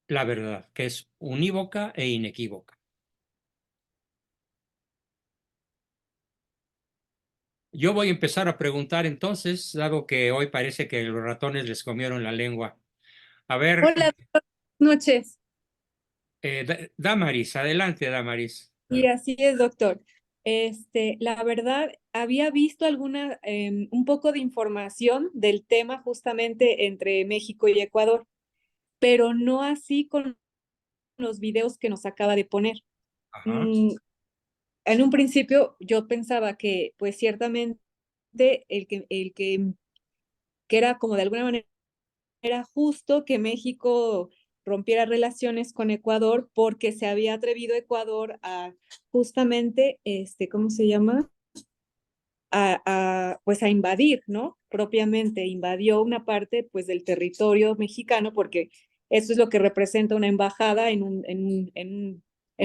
la verdad, que es unívoca e inequívoca. Yo voy a empezar a preguntar entonces, dado que hoy parece que los ratones les comieron la lengua. A ver. Hola, buenas noches. Damaris, adelante, Damaris. Y así es, doctor. La verdad, había visto un poco de información del tema justamente entre México y Ecuador, pero no así con los videos que nos acaba de poner. Ajá. En un principio yo pensaba que, pues ciertamente, que era como de alguna manera justo que México rompiera relaciones con Ecuador porque se había atrevido Ecuador a justamente, ¿cómo se llama? Pues a invadir, ¿no? Propiamente invadió una parte pues del territorio mexicano porque eso es lo que representa una embajada en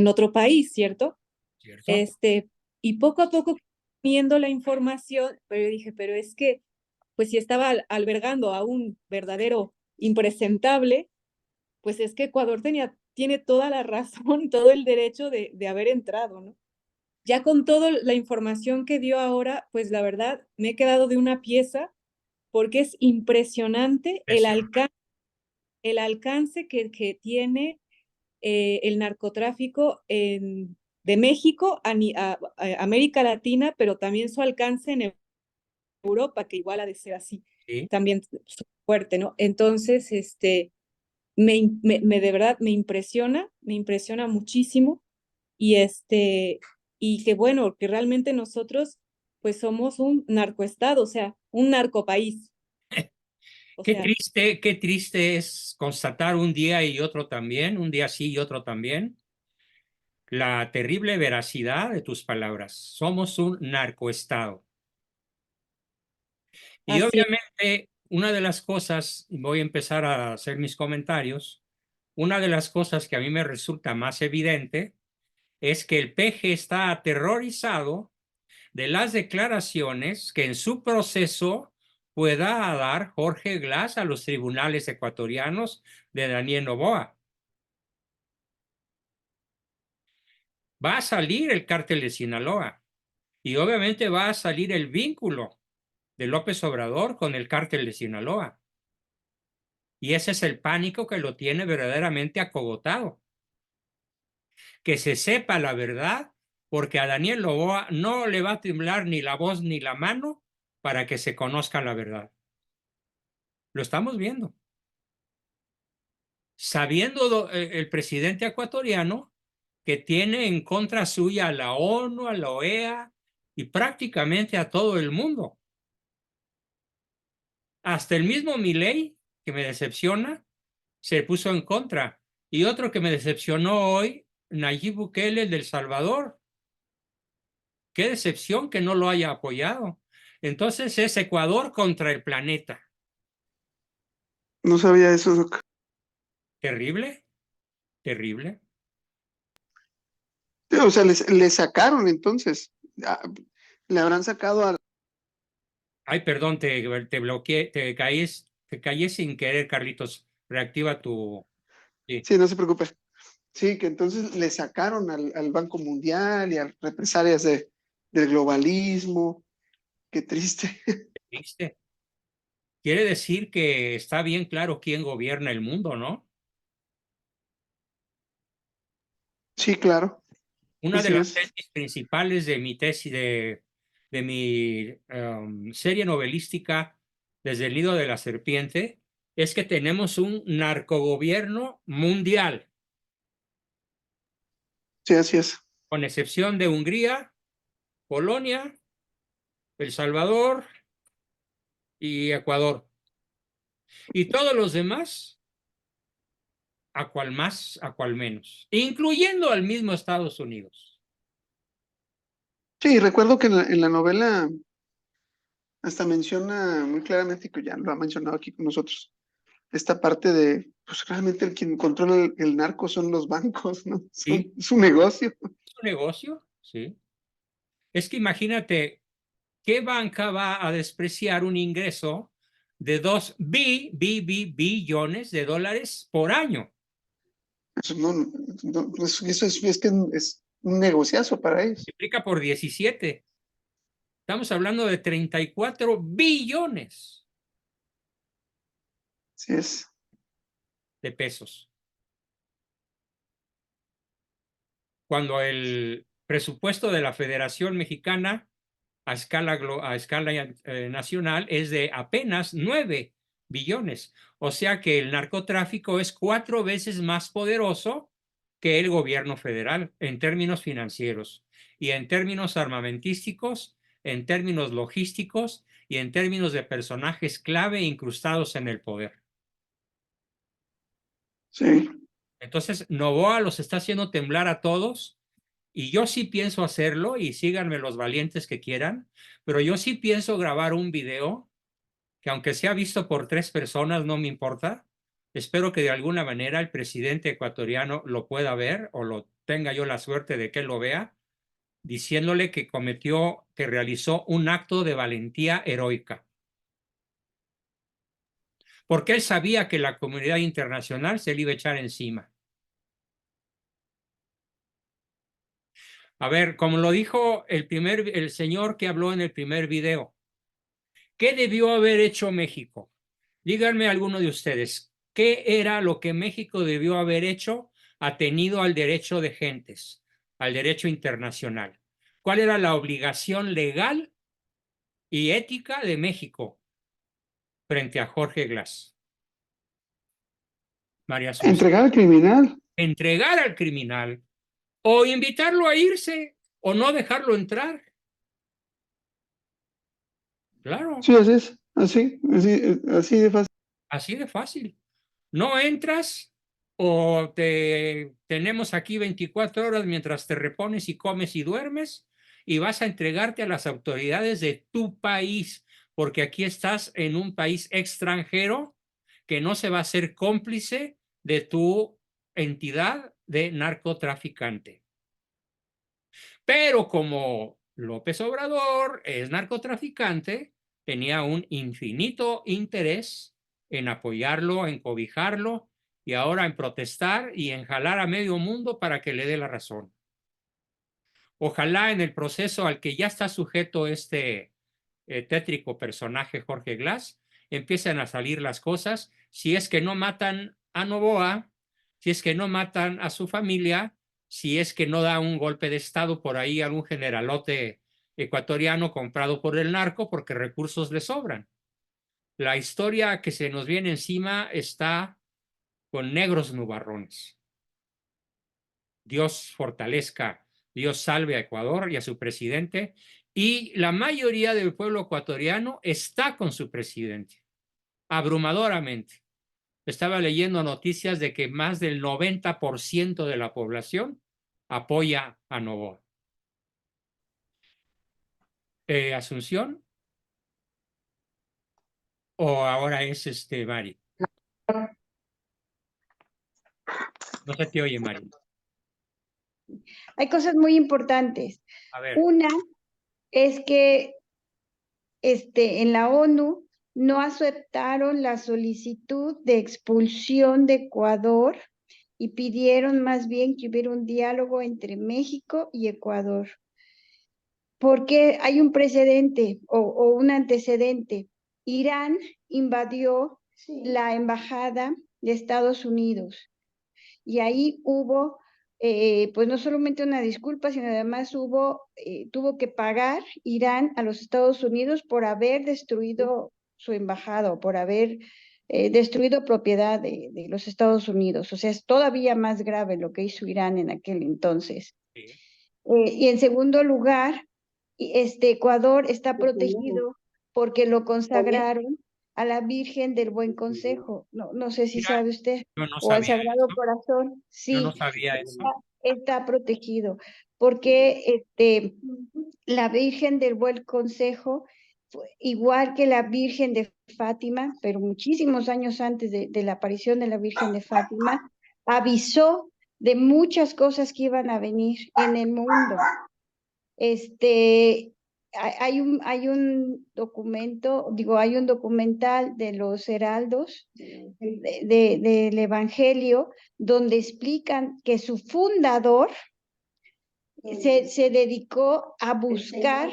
otro país, ¿cierto? ¿Cierto? Y poco a poco viendo la información, pero yo dije, pero es que pues si estaba albergando a un verdadero impresentable, pues es que Ecuador tiene toda la razón, todo el derecho de haber entrado, ¿no? Ya con toda la información que dio ahora, pues la verdad me he quedado de una pieza porque es impresionante el alcance que tiene el narcotráfico de México a América Latina, pero también su alcance en Europa, que igual ha de ser así, Sí. también fuerte, ¿no? Entonces, de verdad me impresiona muchísimo y que bueno, que realmente nosotros pues somos un narcoestado, o sea, un narcopaís. Qué triste es constatar un día y otro también, un día sí y otro también, la terrible veracidad de tus palabras. Somos un narcoestado. Y Así es. obviamente, una de las cosas, voy a empezar a hacer mis comentarios, una de las cosas que a mí me resulta más evidente es que el PG está aterrorizado de las declaraciones que en su proceso pueda dar Jorge Glass a los tribunales ecuatorianos de Daniel Noboa. Va a salir el cártel de Sinaloa y obviamente va a salir el vínculo de López Obrador con el cártel de Sinaloa. Y ese es el pánico que lo tiene verdaderamente acogotado. Que se sepa la verdad, porque a Daniel Noboa no le va a temblar ni la voz ni la mano para que se conozca la verdad. Lo estamos viendo. Sabiendo el presidente ecuatoriano que tiene en contra suya a la ONU, a la OEA y prácticamente a todo el mundo. Hasta el mismo Milei, que me decepciona, se puso en contra. Y otro que me decepcionó hoy, Nayib Bukele del Salvador. Qué decepción que no lo haya apoyado. Entonces es Ecuador contra el planeta. No sabía eso, Doc. Terrible, terrible. Sí, o sea, le sacaron entonces. Le habrán sacado al. Ay, perdón, te bloqueé, te caí sin querer, Carlitos. Reactiva tu. Sí. Sí, no se preocupe. Sí, que entonces le sacaron al Banco Mundial y a represalias de del globalismo. Qué triste. ¿Viste? Quiere decir que está bien claro quién gobierna el mundo, ¿no? Sí, claro. Una de Así las es. tesis principales de mi tesis, de mi serie novelística Desde el nido de la serpiente, es que tenemos un narcogobierno mundial, Sí, así es. con excepción de Hungría, Polonia, El Salvador y Ecuador. Y todos los demás, a cual más, a cual menos, incluyendo al mismo Estados Unidos. Sí, recuerdo que en la novela hasta menciona muy claramente, que ya lo ha mencionado aquí con nosotros, esta parte de, pues realmente el quien controla el narco son los bancos, ¿no? Sí. Es un negocio. ¿Es un negocio? Sí. Es que imagínate, ¿qué banca va a despreciar un ingreso de 2 billones de dólares por año? Eso, es que es un negociazo para ellos. Multiplica por 17. Estamos hablando de 34 billones Sí es. de pesos. Cuando el presupuesto de la Federación Mexicana a escala nacional es de apenas 9 billones. O sea que el narcotráfico es 4 veces más poderoso que el gobierno federal en términos financieros y en términos armamentísticos, en términos logísticos y en términos de personajes clave incrustados en el poder. Sí. Entonces, Noboa los está haciendo temblar a todos. Y yo sí pienso hacerlo, y síganme los valientes que quieran, pero yo sí pienso grabar un video que, aunque sea visto por 3 personas, no me importa. Espero que de alguna manera el presidente ecuatoriano lo pueda ver, o lo tenga yo la suerte de que él lo vea, diciéndole que realizó un acto de valentía heroica. Porque él sabía que la comunidad internacional se le iba a echar encima. A ver, como lo dijo el señor que habló en el primer video, ¿qué debió haber hecho México? Díganme alguno de ustedes, ¿qué era lo que México debió haber hecho atenido al derecho de gentes, al derecho internacional? ¿Cuál era la obligación legal y ética de México frente a Jorge Glass? María Asunción. Entregar al criminal. Entregar al criminal, o invitarlo a irse, o no dejarlo entrar. Claro. Sí, así es. Así de fácil. Así de fácil. No entras, o te tenemos aquí 24 horas mientras te repones y comes y duermes, y vas a entregarte a las autoridades de tu país, porque aquí estás en un país extranjero que no se va a hacer cómplice de tu entidad de narcotraficante. Pero como López Obrador es narcotraficante, tenía un infinito interés en apoyarlo, en cobijarlo, y ahora en protestar y en jalar a medio mundo para que le dé la razón. Ojalá en el proceso al que ya está sujeto este tétrico personaje Jorge Glass, empiecen a salir las cosas. Si es que no matan a Noboa, si es que no matan a su familia, si es que no da un golpe de estado por ahí algún generalote ecuatoriano comprado por el narco, porque recursos le sobran. La historia que se nos viene encima está con negros nubarrones. Dios fortalezca, Dios salve a Ecuador y a su presidente, y la mayoría del pueblo ecuatoriano está con su presidente, abrumadoramente. Estaba leyendo noticias de que más del 90% de la población apoya a Noboa. ¿Asunción? ¿O ahora es Mari? No se te oye, Mari. Hay cosas muy importantes. A ver. Una es que en la ONU no aceptaron la solicitud de expulsión de Ecuador y pidieron más bien que hubiera un diálogo entre México y Ecuador. porque hay un precedente o un antecedente. Irán invadió la embajada de Estados Unidos y ahí hubo, pues no solamente una disculpa, sino además tuvo que pagar Irán a los Estados Unidos por haber destruido su embajada o por haber destruido propiedad de los Estados Unidos. O sea, es todavía más grave lo que hizo Irán en aquel entonces. Y en segundo lugar, Ecuador está protegido porque lo consagraron a la Virgen del Buen Consejo. No sé si sabe usted. Yo no O al sabía Sagrado eso. Corazón. Yo Sí, no sabía eso. está protegido porque la Virgen del Buen Consejo, igual que la Virgen de Fátima, pero muchísimos años antes de la aparición de la Virgen de Fátima, avisó de muchas cosas que iban a venir en el mundo. Hay un documento, hay un documental de los heraldos del Evangelio donde explican que su fundador se dedicó a buscar,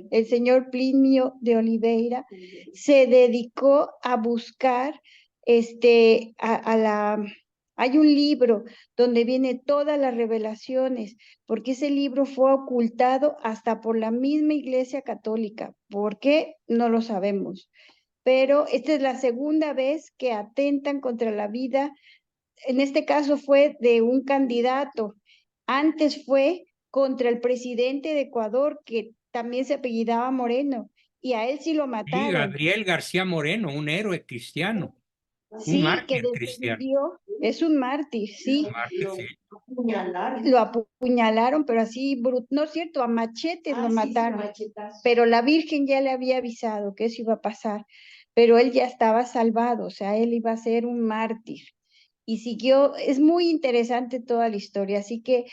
el señor Plinio de Oliveira, se dedicó a buscar hay un libro donde viene todas las revelaciones, porque ese libro fue ocultado hasta por la misma Iglesia Católica. ¿Por qué? No lo sabemos. Pero esta es la segunda vez que atentan contra la vida. En este caso fue de un candidato. Antes fue contra el presidente de Ecuador, que también se apellidaba Moreno, y a él sí lo Sí, mataron. Gabriel García Moreno, un héroe cristiano. Sí, Un mártir que cristiano. defendió, es un mártir, sí. Mártir, sí. Lo apuñalaron, pero así, no es cierto, a machetes lo mataron. Pero la Virgen ya le había avisado que eso iba a pasar, pero él ya estaba salvado, o sea, él iba a ser un mártir. Y siguió, es muy interesante toda la historia, así que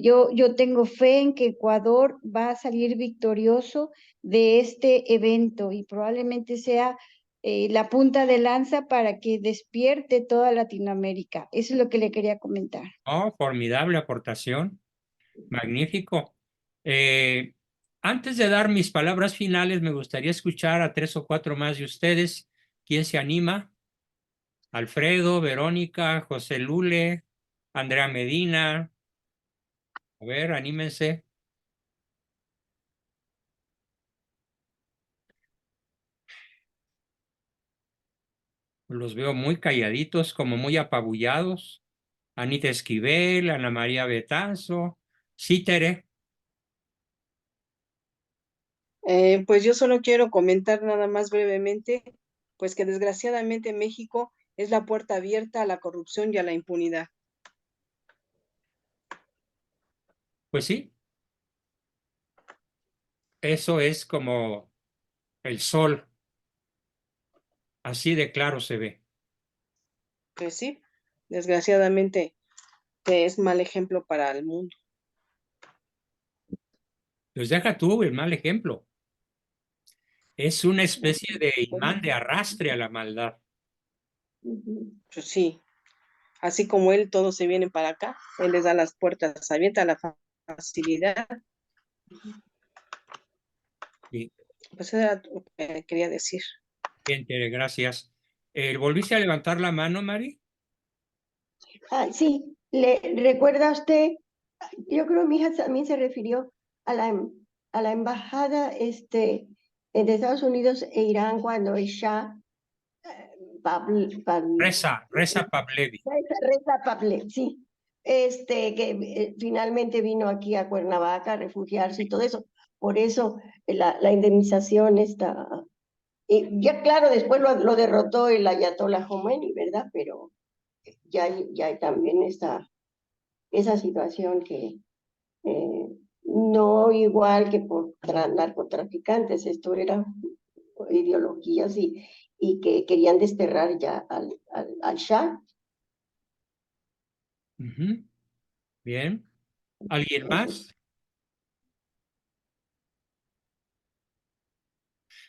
yo tengo fe en que Ecuador va a salir victorioso de este evento y probablemente sea la punta de lanza para que despierte toda Latinoamérica. Eso es lo que le quería comentar. Oh, formidable aportación. Magnífico. Antes de dar mis palabras finales, me gustaría escuchar a 3 o 4 más de ustedes. ¿Quién se anima? Alfredo, Verónica, José Lule, Andrea Medina. A ver, anímense. Los veo muy calladitos, como muy apabullados. Anita Esquivel, Ana María Betanzo. Sí, Tere. Pues yo solo quiero comentar nada más brevemente, pues que desgraciadamente México es la puerta abierta a la corrupción y a la impunidad. Pues sí. Eso es como el sol. Así de claro se ve. Pues sí, desgraciadamente es mal ejemplo para el mundo. Pues deja tú el mal ejemplo. Es una especie de imán de arrastre a la maldad. Pues sí, así como él, todos se vienen para acá, él les da las puertas abiertas, la facilidad. Sí. Pues eso era lo que quería decir. Bien, Tere, gracias. ¿Volviste a levantar la mano, Mari? Sí, ¿le recuerda usted? Yo creo que mi hija también se refirió a la embajada de Estados Unidos e Irán cuando el Shah Reza Pavlevi. Reza Pavlevi, sí. Que finalmente vino aquí a Cuernavaca a refugiarse y todo eso. Por eso la indemnización está. Y ya claro, después lo derrotó el Ayatollah Khomeini, ¿verdad? Pero ya hay también esa situación que no igual que por narcotraficantes, esto era ideologías y que querían desterrar ya al Shah. Bien. ¿Alguien más?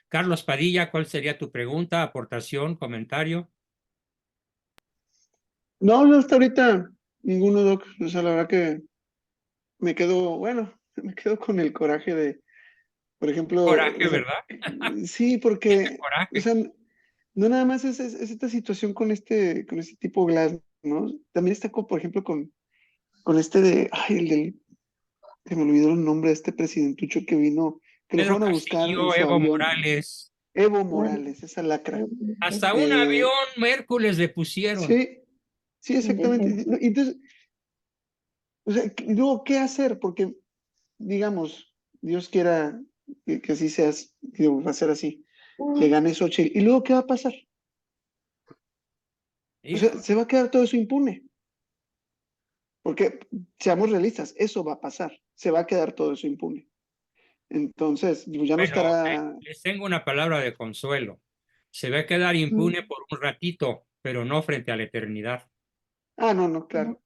Carlos Padilla, ¿cuál sería tu pregunta, aportación, comentario? No, hasta ahorita ninguno, Doc. O sea, la verdad que me quedo, bueno, me quedo con el coraje de, por ejemplo, Coraje, ¿verdad? sí, porque, Coraje. o sea, no nada más es esta situación con este tipo Glass, ¿no? También está, por ejemplo, con este de, ay, se me olvidó el nombre de este presidentucho que vino, que lo Pedro fueron a buscar en Castillo, su Evo avión. Morales. Evo Morales, esa lacra. Hasta un avión Hércules le pusieron. Sí, sí, exactamente. Entonces, o sea, y luego, ¿qué hacer? Porque, digamos, Dios quiera que así seas, digo, va a ser así, que gane Xochitl. ¿Y luego qué va a pasar? O sea, se va a quedar todo eso impune. Porque, seamos realistas, eso va a pasar. Se va a quedar todo eso impune. Entonces, pues ya no Bueno, estará. les tengo una palabra de consuelo. Se va a quedar impune por un ratito, pero no frente a la eternidad. Ah, no, claro.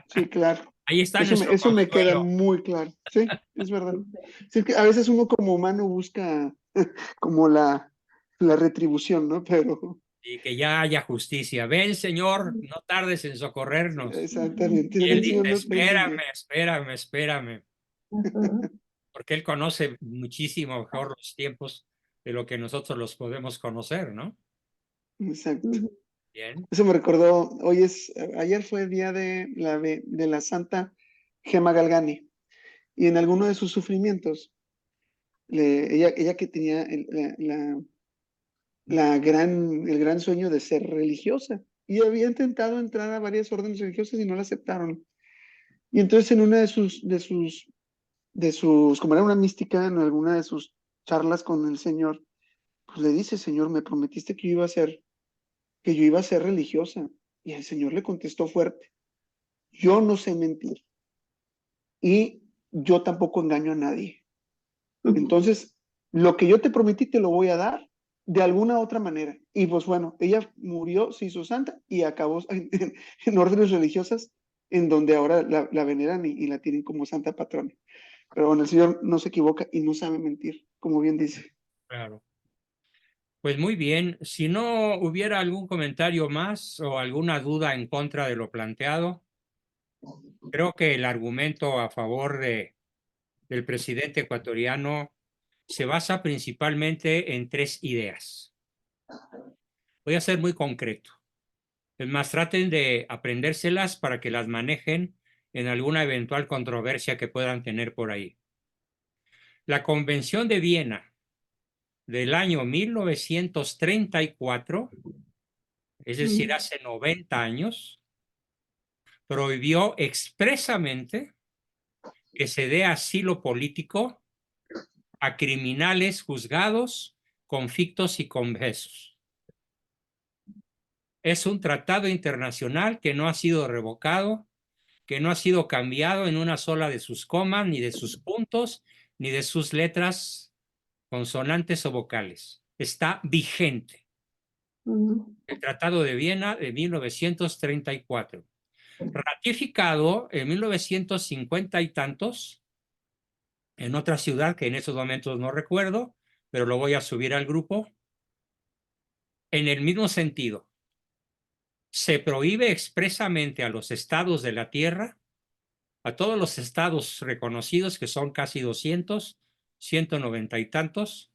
Sí, claro. Ahí está Eso nuestro me queda consuelo. muy claro. Sí, es verdad. Sí, es que a veces uno como humano busca como la retribución, ¿no? Pero Y que ya haya justicia. Ven, Señor, no tardes en socorrernos. exactamente. Y él El Señor dice, no tarde en espérame. Porque él conoce muchísimo mejor los tiempos de lo que nosotros los podemos conocer, ¿no? Exacto. Bien. Eso me recordó, ayer fue el día de la Santa Gema Galgani, y en alguno de sus sufrimientos, ella que tenía el gran sueño de ser religiosa, y había intentado entrar a varias órdenes religiosas y no la aceptaron. Y entonces en una de sus, como era una mística, en alguna de sus charlas con el Señor, pues le dice: Señor, me prometiste que yo iba a ser religiosa. Y el Señor le contestó fuerte: yo no sé mentir y yo tampoco engaño a nadie. Entonces, lo que yo te prometí te lo voy a dar de alguna otra manera. Y pues bueno, ella murió, se hizo santa y acabó en órdenes religiosas en donde ahora la veneran y la tienen como santa patrona. Pero bueno, el Señor no se equivoca y no sabe mentir, como bien dice. Claro. Pues muy bien. Si no hubiera algún comentario más o alguna duda en contra de lo planteado, creo que el argumento a favor del presidente ecuatoriano se basa principalmente en tres ideas. Voy a ser muy concreto. Es más, traten de aprendérselas para que las manejen en alguna eventual controversia que puedan tener por ahí. La Convención de Viena del año 1934, es decir, hace 90 años, prohibió expresamente que se dé asilo político a criminales juzgados con fictos y confesos. Es un tratado internacional que no ha sido revocado, que no ha sido cambiado en una sola de sus comas, ni de sus puntos, ni de sus letras consonantes o vocales. Está vigente. El Tratado de Viena de 1934. Ratificado en 1950 y tantos en otra ciudad que en estos momentos no recuerdo, pero lo voy a subir al grupo. En el mismo sentido, se prohíbe expresamente a los estados de la tierra, a todos los estados reconocidos, que son casi 200, 190 y tantos,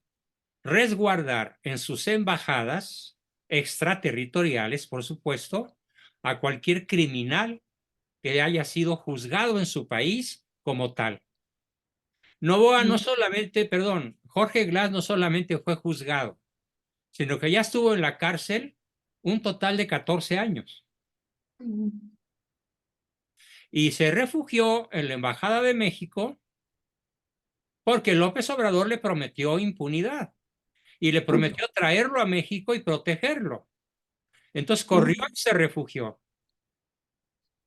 resguardar en sus embajadas extraterritoriales, por supuesto, a cualquier criminal que haya sido juzgado en su país como tal. Noboa no solamente, perdón, Jorge Glass no solamente fue juzgado, sino que ya estuvo en la cárcel un total de 14 años. Y se refugió en la Embajada de México porque López Obrador le prometió impunidad y le prometió traerlo a México y protegerlo. Entonces corrió y se refugió.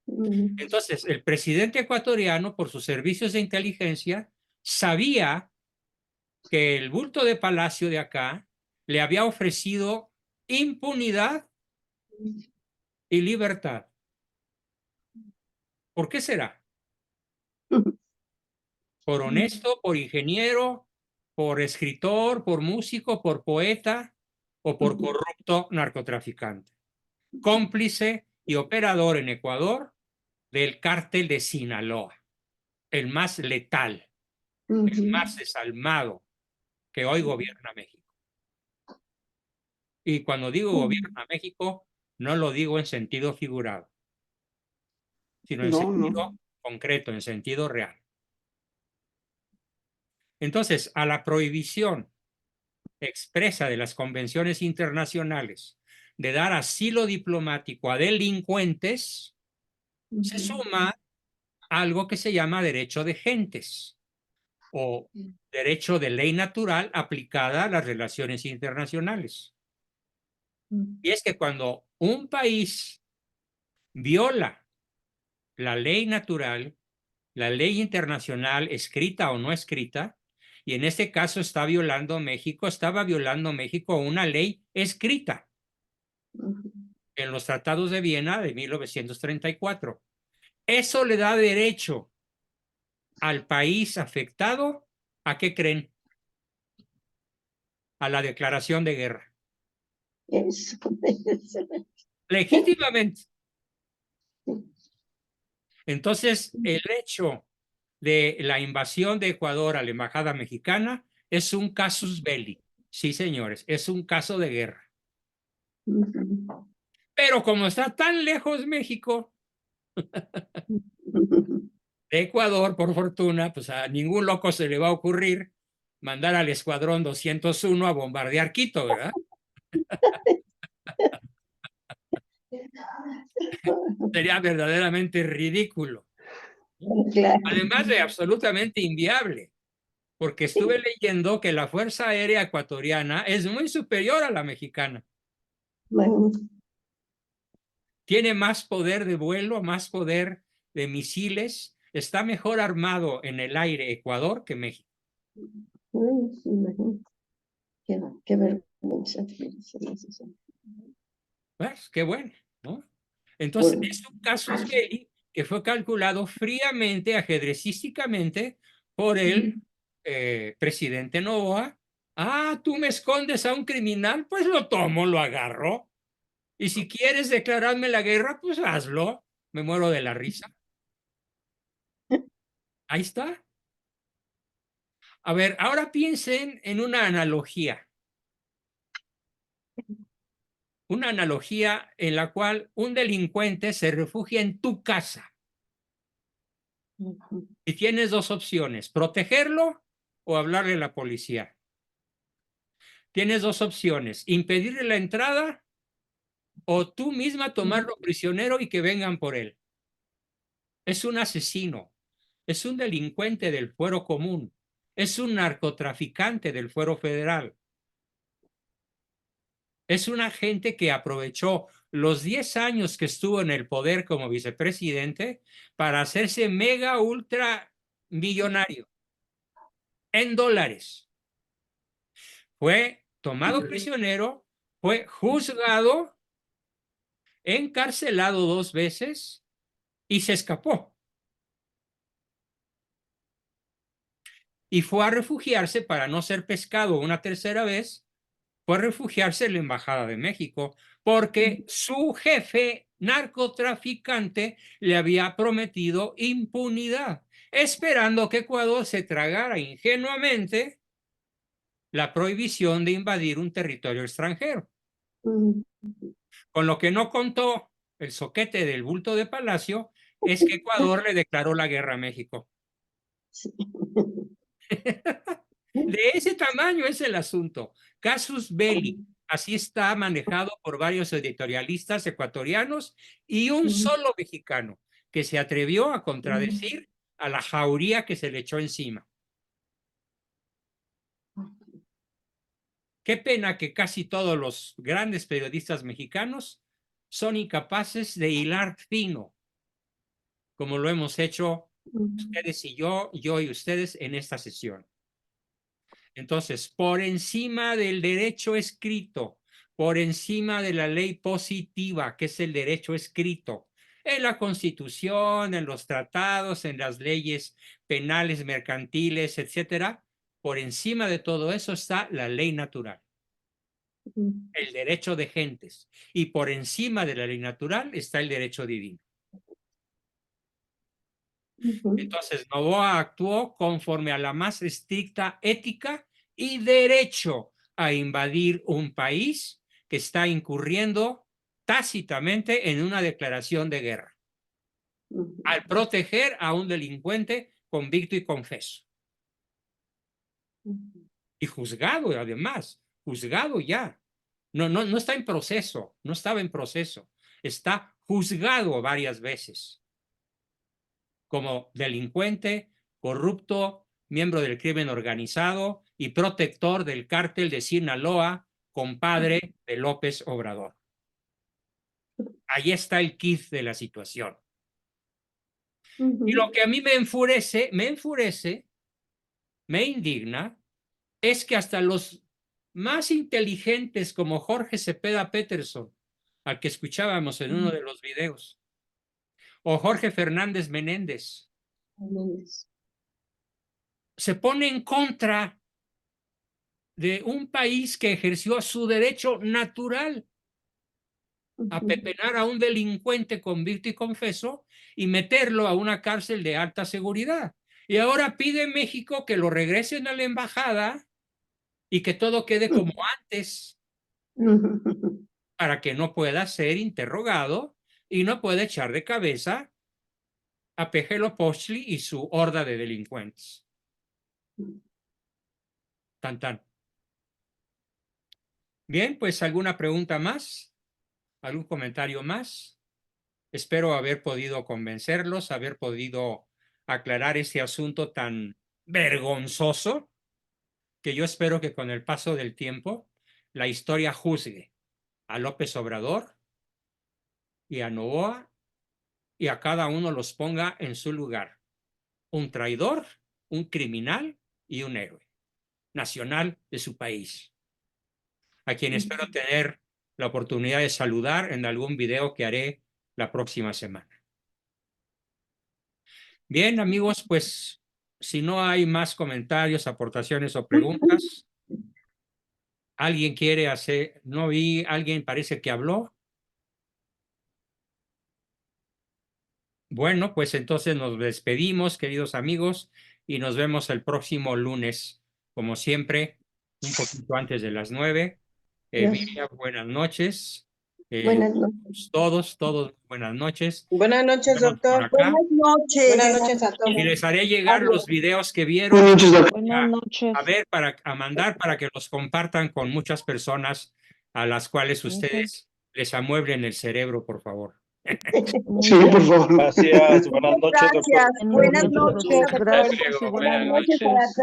Entonces, el presidente ecuatoriano, por sus servicios de inteligencia, sabía que el bulto de Palacio de acá le había ofrecido impunidad y libertad. ¿Por qué será? ¿Por honesto, por ingeniero, por escritor, por músico, por poeta o por corrupto narcotraficante? Cómplice y operador en Ecuador del cártel de Sinaloa, el más letal es más desalmado que hoy gobierna México. Y cuando digo gobierna México, no lo digo en sentido figurado, sino en sentido concreto, en sentido real. Entonces, a la prohibición expresa de las convenciones internacionales de dar asilo diplomático a delincuentes, se suma algo que se llama derecho de gentes o derecho de ley natural aplicada a las relaciones internacionales. Y es que cuando un país viola la ley natural, la ley internacional escrita o no escrita, y en este caso estaba violando México una ley escrita en los tratados de Viena de 1934. Eso le da derecho al país afectado, ¿a qué creen? A la declaración de guerra. Eso. Legítimamente. Entonces, el hecho de la invasión de Ecuador a la embajada mexicana es un casus belli. Sí, señores, es un caso de guerra. Pero como está tan lejos México de Ecuador, por fortuna, pues a ningún loco se le va a ocurrir mandar al escuadrón 201 a bombardear Quito, ¿verdad? Sería verdaderamente ridículo. Claro. Además de absolutamente inviable, porque estuve leyendo que la Fuerza Aérea Ecuatoriana es muy superior a la mexicana. Bueno. Tiene más poder de vuelo, más poder de misiles, está mejor armado en el aire Ecuador que México. Qué vergüenza. Pues, qué bueno, ¿no? Entonces, es un casus belli que fue calculado fríamente, ajedrecísticamente, por el presidente Noboa. Ah, tú me escondes a un criminal, pues lo tomo, lo agarro. Y si quieres declararme la guerra, pues hazlo. Me muero de la risa. Ahí está. A ver, ahora piensen en una analogía. Una analogía en la cual un delincuente se refugia en tu casa. Y tienes dos opciones, protegerlo o hablarle a la policía. Tienes dos opciones, impedirle la entrada o tú misma tomarlo prisionero y que vengan por él. Es un asesino, es un delincuente del fuero común, es un narcotraficante del fuero federal. Es un agente que aprovechó los 10 años que estuvo en el poder como vicepresidente para hacerse mega ultra millonario en dólares. Fue tomado prisionero, fue juzgado, encarcelado 2 veces y se escapó. Y fue a refugiarse para no ser pescado una tercera vez, fue a refugiarse en la Embajada de México porque su jefe narcotraficante le había prometido impunidad, esperando que Ecuador se tragara ingenuamente la prohibición de invadir un territorio extranjero. Con lo que no contó el zoquete del bulto de Palacio es que Ecuador le declaró la guerra a México. De ese tamaño es el asunto. Casus belli. Así está manejado por varios editorialistas ecuatorianos y un solo mexicano que se atrevió a contradecir a la jauría que se le echó encima. Qué pena que casi todos los grandes periodistas mexicanos son incapaces de hilar fino, como lo hemos hecho ustedes y yo y ustedes en esta sesión. Entonces, por encima del derecho escrito, por encima de la ley positiva, que es el derecho escrito, en la Constitución, en los tratados, en las leyes penales, mercantiles, etcétera, por encima de todo eso está la ley natural, el derecho de gentes, y por encima de la ley natural está el derecho divino. Entonces, Noboa actuó conforme a la más estricta ética y derecho a invadir un país que está incurriendo tácitamente en una declaración de guerra, al proteger a un delincuente convicto y confeso. Y juzgado, además, juzgado ya. No está en proceso, no estaba en proceso, está juzgado varias veces como delincuente, corrupto, miembro del crimen organizado y protector del cártel de Sinaloa, compadre de López Obrador. Ahí está el quid de la situación. Y lo que a mí me enfurece, me indigna, es que hasta los más inteligentes como Jorge Cepeda Peterson, al que escuchábamos en uno de los videos, o Jorge Fernández Menéndez, se pone en contra de un país que ejerció su derecho natural a pepenar a un delincuente convicto y confeso y meterlo a una cárcel de alta seguridad. Y ahora pide México que lo regresen a la embajada y que todo quede como antes, para que no pueda ser interrogado y no pueda echar de cabeza a Pejelo Pochtli y su horda de delincuentes. Tan, tan. Bien, pues ¿alguna pregunta más? ¿Algún comentario más? Espero haber podido convencerlos, haber podido aclarar este asunto tan vergonzoso, que yo espero que con el paso del tiempo la historia juzgue a López Obrador y a Noboa y a cada uno los ponga en su lugar. Un traidor, un criminal y un héroe nacional de su país, a quien espero tener la oportunidad de saludar en algún video que haré la próxima semana. Bien, amigos, pues si no hay más comentarios, aportaciones o preguntas, ¿alguien quiere hacer? No vi, alguien parece que habló. Bueno, pues entonces nos despedimos, queridos amigos, y nos vemos el próximo lunes, como siempre, un poquito antes de las 9. Vivian, buenas noches. Buenas noches. Todos, buenas noches. Buenas noches, doctor. Buenas noches. Buenas noches a todos. Y les haré llegar los videos que vieron. Buenas noches. A ver, a mandar para que los compartan con muchas personas a las cuales ustedes les amueblen el cerebro, por favor. Sí, por favor. Gracias, buenas noches, doctor. Gracias, buenas noches. Hasta luego, Buenas noches para todos.